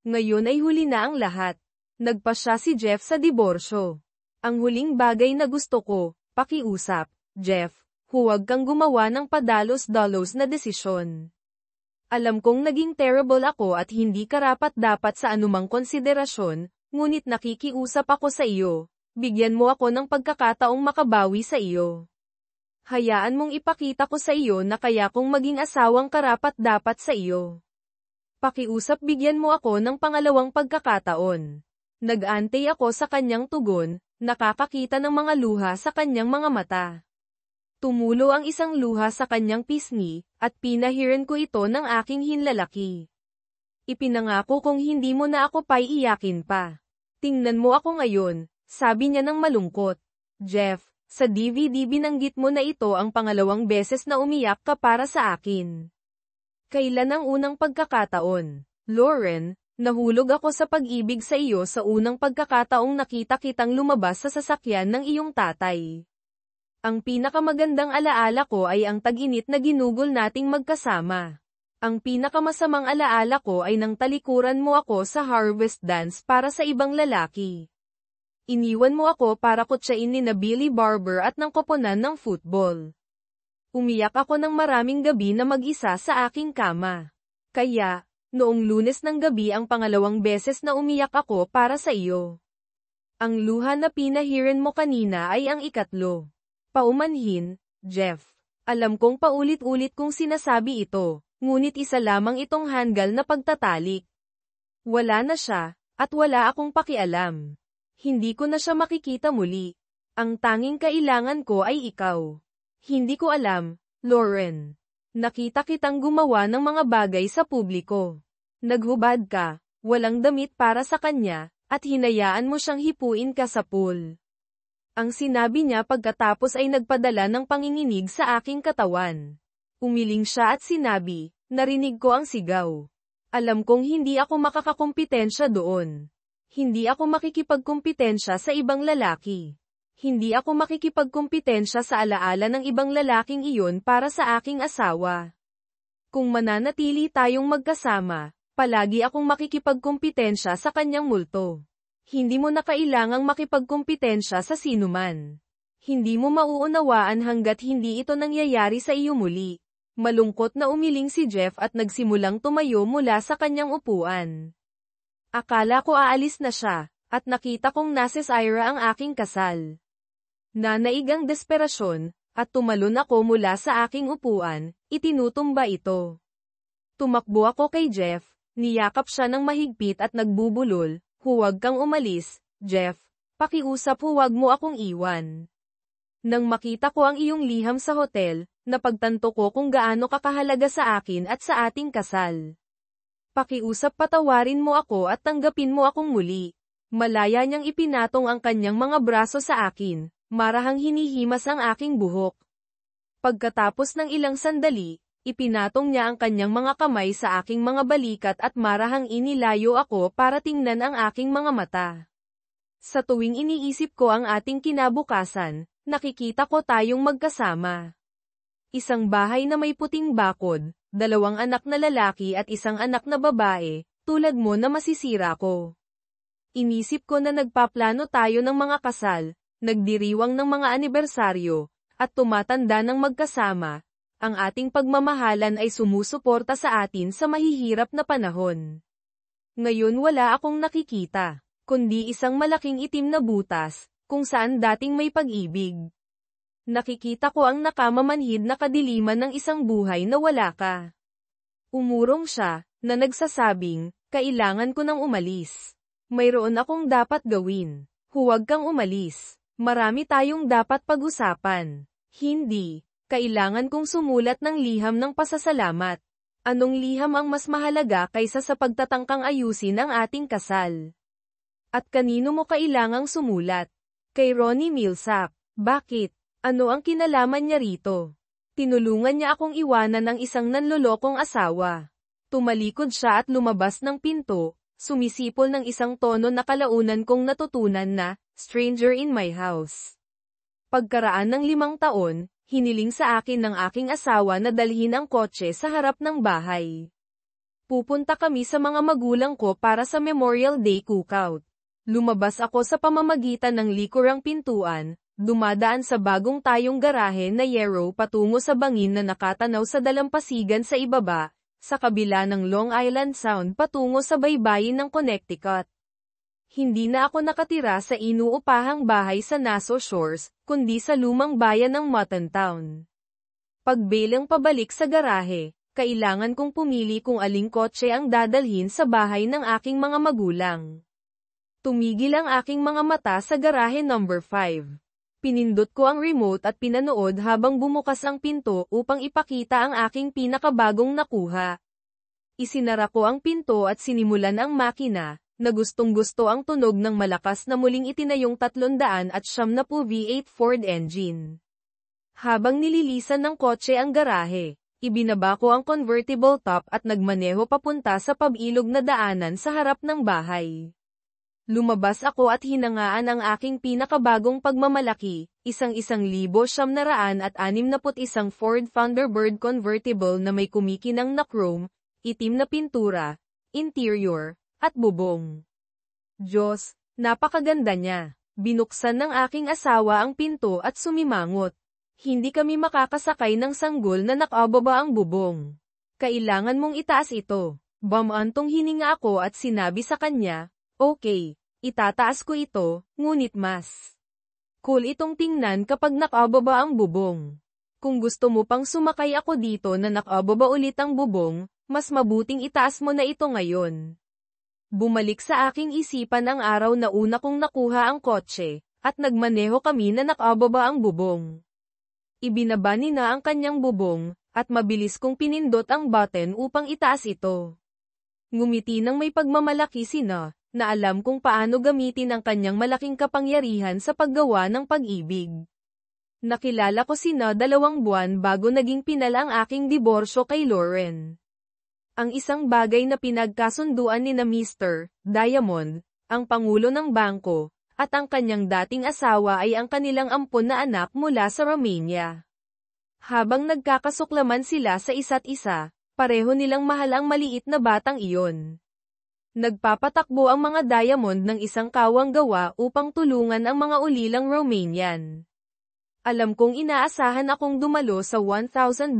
Ngayon ay huli na ang lahat. Nagpasya si Jeff sa diborsyo. Ang huling bagay na gusto ko, pakiusap, Jeff, huwag kang gumawa ng padalos-dalos na desisyon. Alam kong naging terrible ako at hindi karapat-dapat sa anumang konsiderasyon, ngunit nakikiusap ako sa iyo, bigyan mo ako ng pagkakataong makabawi sa iyo. Hayaan mong ipakita ko sa iyo na kaya kong maging asawang karapat-dapat sa iyo. Pakiusap bigyan mo ako ng pangalawang pagkakataon. Nag-antay ako sa kanyang tugon, nakakakita ng mga luha sa kanyang mga mata. Tumulo ang isang luha sa kanyang pisngi, at pinahiran ko ito ng aking hinlalaki. Ipinangako kong hindi mo na ako paiiyakin pa. Tingnan mo ako ngayon, sabi niya ng malungkot. Jeff, sa DVD binanggit mo na ito ang pangalawang beses na umiyak ka para sa akin. Kailan ang unang pagkakataon? Lauren, nahulog ako sa pag-ibig sa iyo sa unang pagkakataong nakita kitang lumabas sa sasakyan ng iyong tatay. Ang pinakamagandang alaala ko ay ang tag-init na ginugol nating magkasama. Ang pinakamasamang alaala ko ay nang talikuran mo ako sa harvest dance para sa ibang lalaki. Iniwan mo ako para kutsain ni na Billy Barber at ng koponan ng football. Umiyak ako ng maraming gabi na mag-isa sa aking kama. Kaya, noong Lunes ng gabi ang pangalawang beses na umiyak ako para sa iyo. Ang luha na pinahiran mo kanina ay ang ikatlo. Paumanhin, Jeff. Alam kong paulit-ulit kong sinasabi ito, ngunit isa lamang itong hanggal na pagtatalik. Wala na siya, at wala akong pakialam. Hindi ko na siya makikita muli. Ang tanging kailangan ko ay ikaw. Hindi ko alam, Lauren. Nakita kitang gumawa ng mga bagay sa publiko. Naghubad ka, walang damit para sa kanya, at hinayaan mo siyang hipuin ka sa pool. Ang sinabi niya pagkatapos ay nagpadala ng panginginig sa aking katawan. Umiling siya at sinabi, narinig ko ang sigaw. Alam kong hindi ako makakakumpitensya doon. Hindi ako makikipagkumpitensya sa ibang lalaki. Hindi ako makikipagkumpitensya sa alaala ng ibang lalaking iyon para sa aking asawa. Kung mananatili tayong magkasama, palagi akong makikipagkumpitensya sa kanyang multo. Hindi mo na kailangang makipagkumpitensya sa sinuman. Hindi mo mauunawaan hanggat hindi ito nangyayari sa iyo muli. Malungkot na umiling si Jeff at nagsimulang tumayo mula sa kanyang upuan. Akala ko aalis na siya, at nakita kong nasa Ira ang aking kasal. Nanaig ang desperasyon, at tumalon ako mula sa aking upuan, itinutumba ito. Tumakbo ako kay Jeff, niyakap siya ng mahigpit at nagbubulol. Huwag kang umalis, Jeff. Pakiusap huwag mo akong iwan. Nang makita ko ang iyong liham sa hotel, napagtanto ko kung gaano kakahalaga sa akin at sa ating kasal. Pakiusap patawarin mo ako at tanggapin mo akong muli. Malaya niyang ipinatong ang kanyang mga braso sa akin, marahang hinihimas ang aking buhok. Pagkatapos ng ilang sandali, ipinatong niya ang kanyang mga kamay sa aking mga balikat at marahang inilayo ako para tingnan ang aking mga mata. Sa tuwing iniisip ko ang ating kinabukasan, nakikita ko tayong magkasama. Isang bahay na may puting bakod, 2 anak na lalaki at 1 anak na babae, tulad mo na masisira ko. Inisip ko na nagpaplano tayo ng mga kasal, nagdiriwang ng mga anibersaryo, at tumatanda ng magkasama. Ang ating pagmamahalan ay sumusuporta sa atin sa mahihirap na panahon. Ngayon wala akong nakikita, kundi isang malaking itim na butas, kung saan dating may pag-ibig. Nakikita ko ang nakamamanhid na kadiliman ng isang buhay na wala ka. Umurong siya, na nagsasabing, kailangan ko nang umalis. Mayroon akong dapat gawin. Huwag kang umalis. Marami tayong dapat pag-usapan. Hindi. Kailangan kong sumulat ng liham ng pasasalamat. Anong liham ang mas mahalaga kaysa sa pagtatangkang ayusin ang ating kasal? At kanino mo kailangang sumulat? Kay Ronnie Millsap. Bakit? Ano ang kinalaman niya rito? Tinulungan niya akong iwanan ng isang nanlolokong asawa. Tumalikod siya at lumabas ng pinto, sumisipol ng isang tono na kalaunan kong natutunan na, stranger in my house. Pagkaraan ng 5 taon, hiniling sa akin ng aking asawa na dalhin ang kotse sa harap ng bahay. Pupunta kami sa mga magulang ko para sa Memorial Day cookout. Lumabas ako sa pamamagitan ng likurang pintuan, dumadaan sa bagong tayong garahe na Yarrow patungo sa bangin na nakatanaw sa dalampasigan sa ibaba, sa kabila ng Long Island Sound patungo sa baybayin ng Connecticut. Hindi na ako nakatira sa inuupahang bahay sa Nassau Shores, kundi sa lumang bayan ng Mutton Town. Pagbilang pabalik sa garahe, kailangan kong pumili kung aling kotse ang dadalhin sa bahay ng aking mga magulang. Tumigil ang aking mga mata sa garahe number 5. Pinindot ko ang remote at pinanood habang bumukas ang pinto upang ipakita ang aking pinakabagong nakuha. Isinara ko ang pinto at sinimulan ang makina, na gustong-gusto ang tunog ng malakas na muling itinayong 370 V8 Ford engine. Habang nililisan ng kotse ang garahe, ibinaba ko ang convertible top at nagmaneho papunta sa pabilog na daanan sa harap ng bahay. Lumabas ako at hinangaan ang aking pinakabagong pagmamalaki, 1,961 Ford Thunderbird convertible na may kumikinang na chrome, itim na pintura, interior, at bubong. Diyos, napakaganda niya. Binuksan ng aking asawa ang pinto at sumimangot. Hindi kami makakasakay ng sanggol na nakababa ang bubong. Kailangan mong itaas ito. Bumantong hininga ako at sinabi sa kanya, okay, itataas ko ito, ngunit mas cool itong tingnan kapag nakababa ang bubong. Kung gusto mo pang sumakay ako dito na nakababa ulit ang bubong, mas mabuting itaas mo na ito ngayon. Bumalik sa aking isipan ang araw na una kong nakuha ang kotse, at nagmaneho kami na nakababa ang bubong. Ibinaba ni na ang kanyang bubong, at mabilis kong pinindot ang button upang itaas ito. Ngumiti ng may pagmamalaki si na alam kung paano gamitin ang kanyang malaking kapangyarihan sa paggawa ng pag-ibig. Nakilala ko si na 2 buwan bago naging pinal ang aking diborsyo kay Lauren. Ang isang bagay na pinagkasunduan ni na Mr. Diamond, ang pangulo ng bangko, at ang kanyang dating asawa ay ang kanilang ampon na anak mula sa Romania. Habang nagkakasuklaman sila sa isa't isa, pareho nilang mahal ang maliit na batang iyon. Nagpapatakbo ang mga Diamond ng isang kawang gawa upang tulungan ang mga ulilang Romanian. Alam kong inaasahan akong dumalo sa $1,000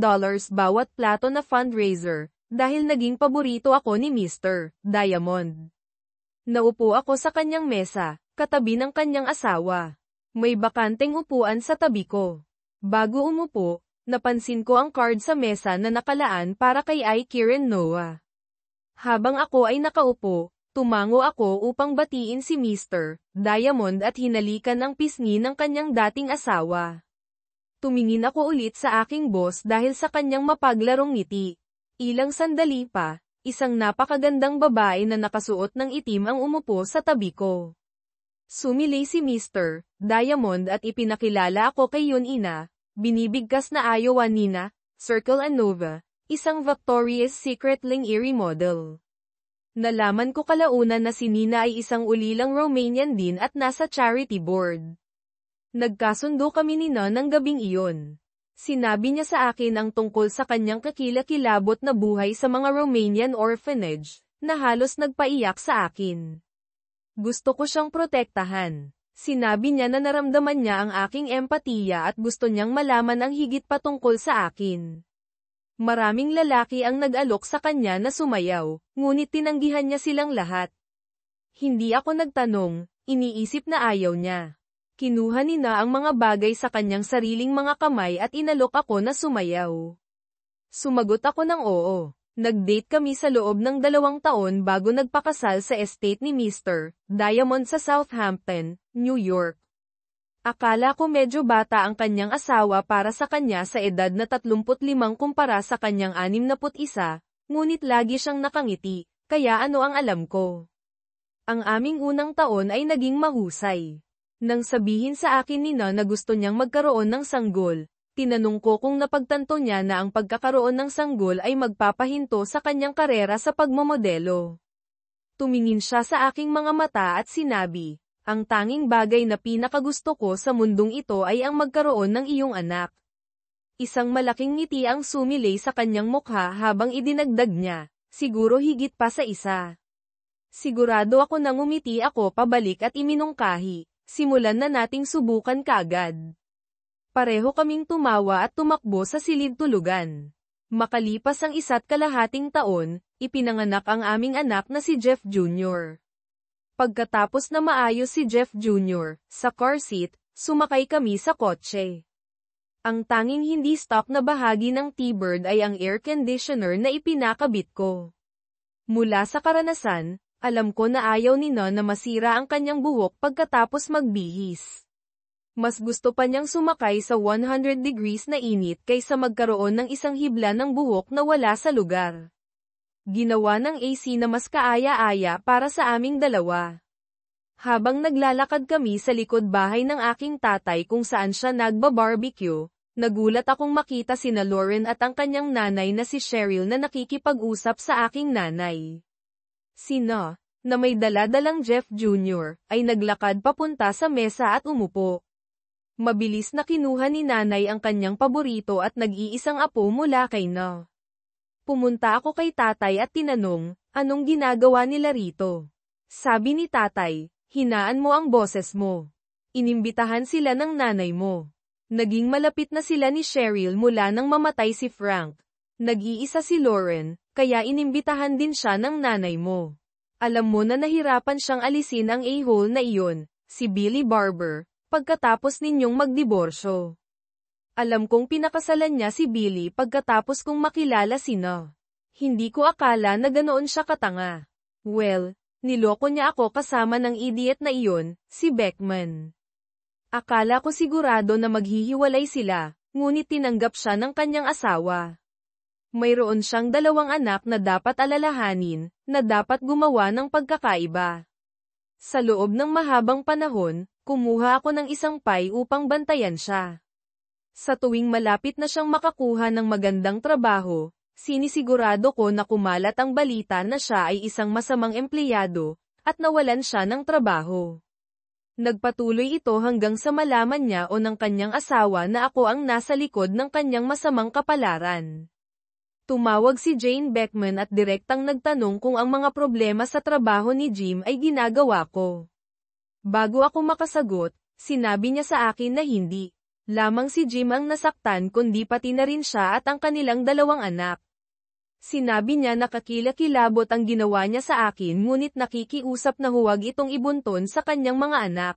bawat plato na fundraiser, dahil naging paborito ako ni Mr. Diamond. Naupo ako sa kanyang mesa, katabi ng kanyang asawa. May bakanteng upuan sa tabi ko. Bago umupo, napansin ko ang card sa mesa na nakalaan para kay Kieran Noah. Habang ako ay nakaupo, tumango ako upang batiin si Mr. Diamond at hinalikan ang pisngi ng kanyang dating asawa. Tumingin ako ulit sa aking boss dahil sa kanyang mapaglarong ngiti. Ilang sandali pa, isang napakagandang babae na nakasuot ng itim ang umupo sa tabi ko. Sumilay si Mr. Diamond at ipinakilala ako kay Yunina, binibigkas na ayawan nina, Circle and Nova, isang Victoria's Secret Lingerie model. Nalaman ko kalaunan na si Nina ay isang ulilang Romanian din at nasa charity board. Nagkasundo kami ni na ng gabing iyon. Sinabi niya sa akin ang tungkol sa kanyang kakilakilabot na buhay sa mga Romanian orphanage, na halos nagpaiyak sa akin. Gusto ko siyang protektahan. Sinabi niya na naramdaman niya ang aking empatiya at gusto niyang malaman ang higit patungkol sa akin. Maraming lalaki ang nag-alok sa kanya na sumayaw, ngunit tinanggihan niya silang lahat. Hindi ako nagtanong, iniisip na ayaw niya. Kinuha niya ang mga bagay sa kanyang sariling mga kamay at inalok ako na sumayaw. Sumagot ako ng oo. Nag-date kami sa loob ng 2 taon bago nagpakasal sa estate ni Mr. Diamond sa Southampton, New York. Akala ko medyo bata ang kanyang asawa para sa kanya sa edad na 35 kumpara sa kanyang 61, ngunit lagi siyang nakangiti, kaya ano ang alam ko. Ang aming unang taon ay naging mahusay. Nang sabihin sa akin ni na gusto niyang magkaroon ng sanggol, tinanong ko kung napagtanto niya na ang pagkakaroon ng sanggol ay magpapahinto sa kanyang karera sa pagmomodelo. Tumingin siya sa aking mga mata at sinabi, ang tanging bagay na pinakagusto ko sa mundong ito ay ang magkaroon ng iyong anak. Isang malaking ngiti ang sumilay sa kanyang mukha habang idinagdag niya, siguro higit pa sa isa. Sigurado ako na ngumiti ako pabalik at iminungkahi, simulan na nating subukan kaagad. Pareho kaming tumawa at tumakbo sa silid tulugan. Makalipas ang 1.5 taon, ipinanganak ang aming anak na si Jeff Jr. Pagkatapos na maayos si Jeff Jr. sa car seat, sumakay kami sa kotse. Ang tanging hindi stock na bahagi ng T-Bird ay ang air conditioner na ipinakabit ko. Mula sa karanasan, alam ko na ayaw ni na masira ang kanyang buhok pagkatapos magbihis. Mas gusto pa niyang sumakay sa 100 degrees na init kaysa magkaroon ng isang hibla ng buhok na wala sa lugar. Ginawa ng AC na mas kaaya-aya para sa aming dalawa. Habang naglalakad kami sa likod bahay ng aking tatay kung saan siya nagba-barbecue, nagulat akong makita sina Lauren at ang kanyang nanay na si Cheryl na nakikipag-usap sa aking nanay. Sina, na may dala-dalang Jeff Jr., ay naglakad papunta sa mesa at umupo. Mabilis na kinuha ni nanay ang kanyang paborito at nag-iisang apo mula kay na. Pumunta ako kay tatay at tinanong, anong ginagawa nila rito? Sabi ni tatay, hinaan mo ang boses mo. Inimbitahan sila ng nanay mo. Naging malapit na sila ni Cheryl mula nang mamatay si Frank. Nag-iisa si Lauren, kaya inimbitahan din siya ng nanay mo. Alam mo na nahirapan siyang alisin ang a-hole na iyon, si Billy Barber, pagkatapos ninyong magdiborsyo. Alam kong pinakasalan niya si Billy pagkatapos kong makilala si na. Hindi ko akala na ganoon siya katanga. Well, niloko niya ako kasama ng idiot na iyon, si Beckman. Akala ko sigurado na maghihiwalay sila, ngunit tinanggap siya ng kanyang asawa. Mayroon siyang 2 anak na dapat alalahanin, na dapat gumawa ng pagkakaiba. Sa loob ng mahabang panahon, kumuha ako ng isang pie upang bantayan siya. Sa tuwing malapit na siyang makakuha ng magandang trabaho, sinisigurado ko na kumalat ang balita na siya ay isang masamang empleyado, at nawalan siya ng trabaho. Nagpatuloy ito hanggang sa malaman niya o ng kanyang asawa na ako ang nasa likod ng kanyang masamang kapalaran. Tumawag si Jane Beckman at direktang nagtanong kung ang mga problema sa trabaho ni Jim ay ginagawa ko. Bago ako makasagot, sinabi niya sa akin na hindi. Lamang si Jim ang nasaktan kundi pati na rin siya at ang kanilang 2 anak. Sinabi niya na kakilakilabot ang ginawa niya sa akin ngunit nakikiusap na huwag itong ibunton sa kanyang mga anak.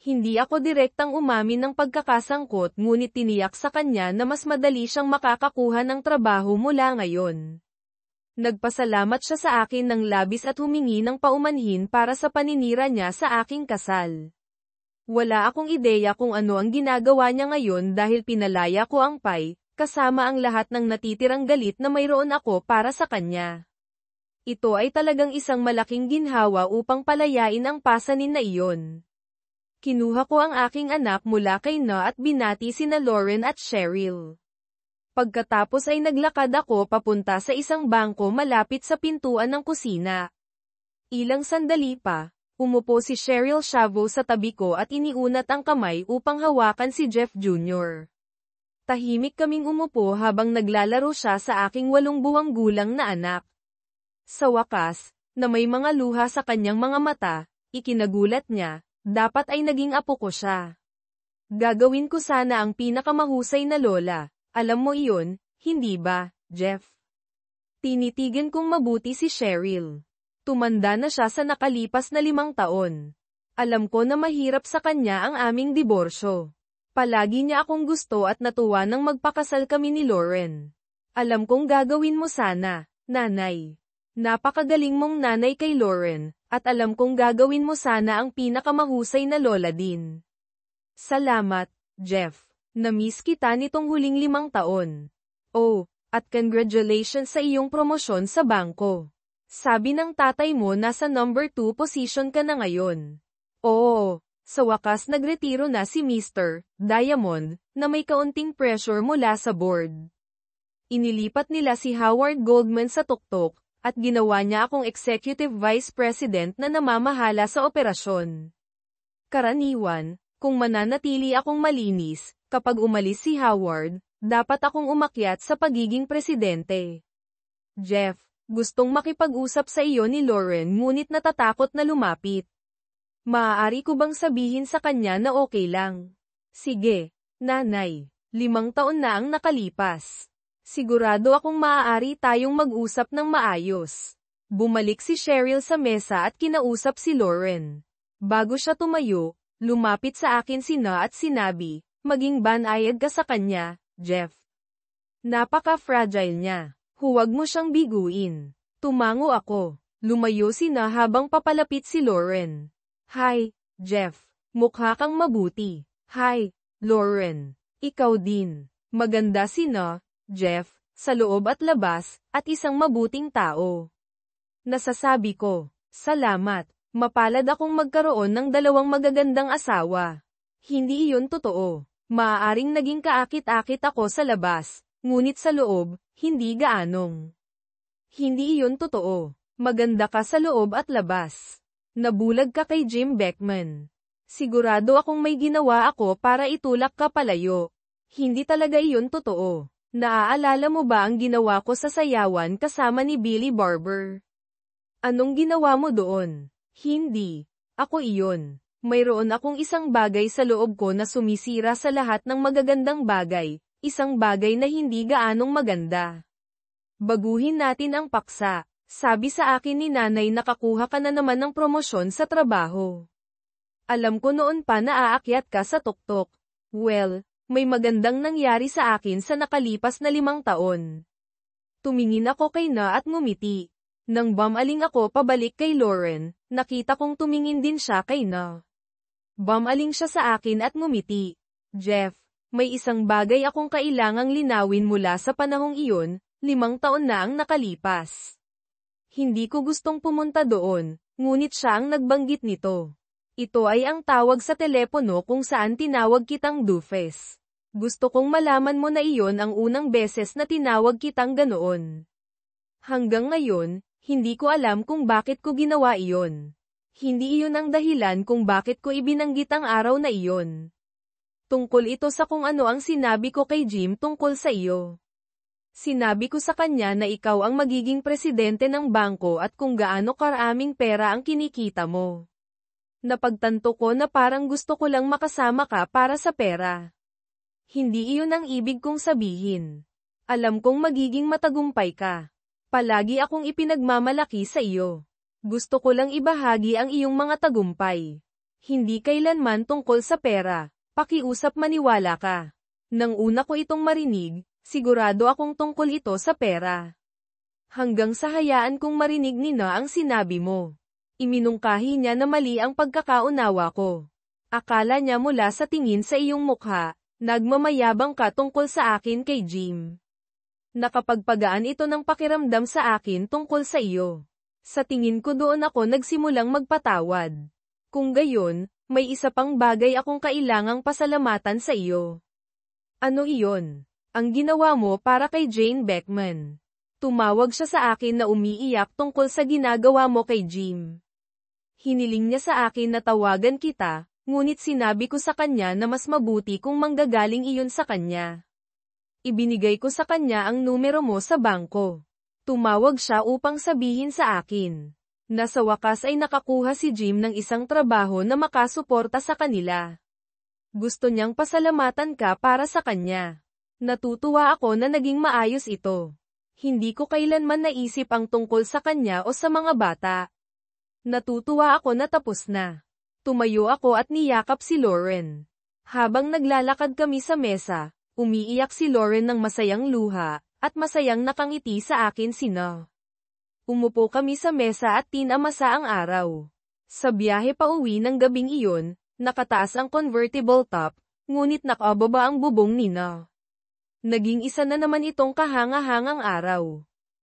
Hindi ako direktang umamin ng pagkakasangkot ngunit tiniyak sa kanya na mas madali siyang makakakuha ng trabaho mula ngayon. Nagpasalamat siya sa akin ng labis at humingi ng paumanhin para sa paninira niya sa aking kasal. Wala akong ideya kung ano ang ginagawa niya ngayon dahil pinalaya ko ang pie, kasama ang lahat ng natitirang galit na mayroon ako para sa kanya. Ito ay talagang isang malaking ginhawa upang palayain ang pasanin na iyon. Kinuha ko ang aking anak mula kay na at binati sina Lauren at Cheryl. Pagkatapos ay naglakad ako papunta sa isang bangko malapit sa pintuan ng kusina. Ilang sandali pa, umupo si Cheryl Chavo sa tabi ko at iniunat ang kamay upang hawakan si Jeff Jr. Tahimik kaming umupo habang naglalaro siya sa aking 8 buwang gulang na anak. Sa wakas, na may mga luha sa kanyang mga mata, ikinagulat niya, dapat ay naging apo ko siya. Gagawin ko sana ang pinakamahusay na lola, alam mo iyon, hindi ba, Jeff? Tinitigan kong mabuti si Cheryl. Tumanda na siya sa nakalipas na 5 taon. Alam ko na mahirap sa kanya ang aming diborsyo. Palagi niya akong gusto at natuwa nang magpakasal kami ni Lauren. Alam kong gagawin mo sana, nanay. Napakagaling mong nanay kay Lauren, at alam kong gagawin mo sana ang pinakamahusay na lola din. Salamat, Jeff. Na-miss kita nitong huling 5 taon. Oh, at congratulations sa iyong promosyon sa bangko. Sabi ng tatay mo nasa number 2 position ka na ngayon. Oo, sa wakas nagretiro na si Mr. Diamond, na may kaunting pressure mula sa board. Inilipat nila si Howard Goldman sa tuktok, at ginawa niya akong Executive Vice President na namamahala sa operasyon. Karaniwan, kung mananatili akong malinis, kapag umalis si Howard, dapat akong umakyat sa pagiging presidente. Jeff, gustong makipag-usap sa iyo ni Lauren ngunit natatakot na lumapit. Maaari ko bang sabihin sa kanya na okay lang? Sige, nanay. 5 taon na ang nakalipas. Sigurado akong maaari tayong mag-usap ng maayos. Bumalik si Cheryl sa mesa at kinausap si Lauren. Bago siya tumayo, lumapit sa akin sina at sinabi, maging banayad ka sa kanya, Jeff. Napaka-fragile niya. Huwag mo siyang biguin. Tumango ako. Lumayo sina habang papalapit si Lauren. Hi, Jeff. Mukha kang mabuti. Hi, Lauren. Ikaw din. Maganda sina, Jeff, sa loob at labas, at isang mabuting tao. Nasasabi ko, salamat. Mapalad akong magkaroon ng 2 magagandang asawa. Hindi iyon totoo. Maaaring naging kaakit-akit ako sa labas, ngunit sa loob, hindi gaanong. Hindi iyon totoo. Maganda ka sa loob at labas. Nabulag ka kay Jim Beckman. Sigurado akong may ginawa ako para itulak ka palayo. Hindi talaga iyon totoo. Naaalala mo ba ang ginawa ko sa sayawan kasama ni Billy Barber? Anong ginawa mo doon? Hindi. Ako iyon. Mayroon akong isang bagay sa loob ko na sumisira sa lahat ng magagandang bagay. Isang bagay na hindi gaanong maganda. Baguhin natin ang paksa. Sabi sa akin ni nanay nakakuha ka na naman ng promosyon sa trabaho. Alam ko noon pa na aakyat ka sa tuktok. Well, may magandang nangyari sa akin sa nakalipas na 5 taon. Tumingin ako kay na at ngumiti. Nang bumaling ako pabalik kay Lauren, nakita kong tumingin din siya kay na. Bumaling siya sa akin at ngumiti. Jeff, may isang bagay akong kailangang linawin mula sa panahong iyon, 5 taon na ang nakalipas. Hindi ko gustong pumunta doon, ngunit siya ang nagbanggit nito. Ito ay ang tawag sa telepono kung saan tinawag kitang Doofus. Gusto kong malaman mo na iyon ang unang beses na tinawag kitang ganoon. Hanggang ngayon, hindi ko alam kung bakit ko ginawa iyon. Hindi iyon ang dahilan kung bakit ko ibinanggit ang araw na iyon. Tungkol ito sa kung ano ang sinabi ko kay Jim tungkol sa iyo. Sinabi ko sa kanya na ikaw ang magiging presidente ng bangko at kung gaano karaming pera ang kinikita mo. Napagtanto ko na parang gusto ko lang makasama ka para sa pera. Hindi iyon ang ibig kong sabihin. Alam kong magiging matagumpay ka. Palagi akong ipinagmamalaki sa iyo. Gusto ko lang ibahagi ang iyong mga tagumpay. Hindi kailanman tungkol sa pera. Pakiusap maniwala ka. Nang una ko itong marinig, sigurado akong tungkol ito sa pera. Hanggang sa hayaan kong marinig ni na ang sinabi mo. Iminungkahi niya na mali ang pagkakaunawa ko. Akala niya mula sa tingin sa iyong mukha, nagmamayabang ka tungkol sa akin kay Jim. Nakapagpagaan ito ng pakiramdam sa akin tungkol sa iyo. Sa tingin ko doon ako nagsimulang magpatawad. Kung gayon, may isa pang bagay akong kailangang pasalamatan sa iyo. Ano iyon? Ang ginawa mo para kay Jane Beckman. Tumawag siya sa akin na umiiyak tungkol sa ginagawa mo kay Jim. Hiniling niya sa akin na tawagan kita, ngunit sinabi ko sa kanya na mas mabuti kung manggagaling iyon sa kanya. Ibinigay ko sa kanya ang numero mo sa bangko. Tumawag siya upang sabihin sa akin na sa wakas ay nakakuha si Jim ng isang trabaho na makasuporta sa kanila. Gusto niyang pasalamatan ka para sa kanya. Natutuwa ako na naging maayos ito. Hindi ko kailanman naisip ang tungkol sa kanya o sa mga bata. Natutuwa ako na tapos na. Tumayo ako at niyakap si Lauren. Habang naglalakad kami sa mesa, umiiyak si Lauren ng masayang luha, at masayang nakangiti sa akin si Na. Umupo kami sa mesa at tinamasa ang araw. Sa biyahe pa uwi ng gabing iyon, nakataas ang convertible top, ngunit nakababa ang bubong ni Na. Naging isa na naman itong kahanga-hangang araw.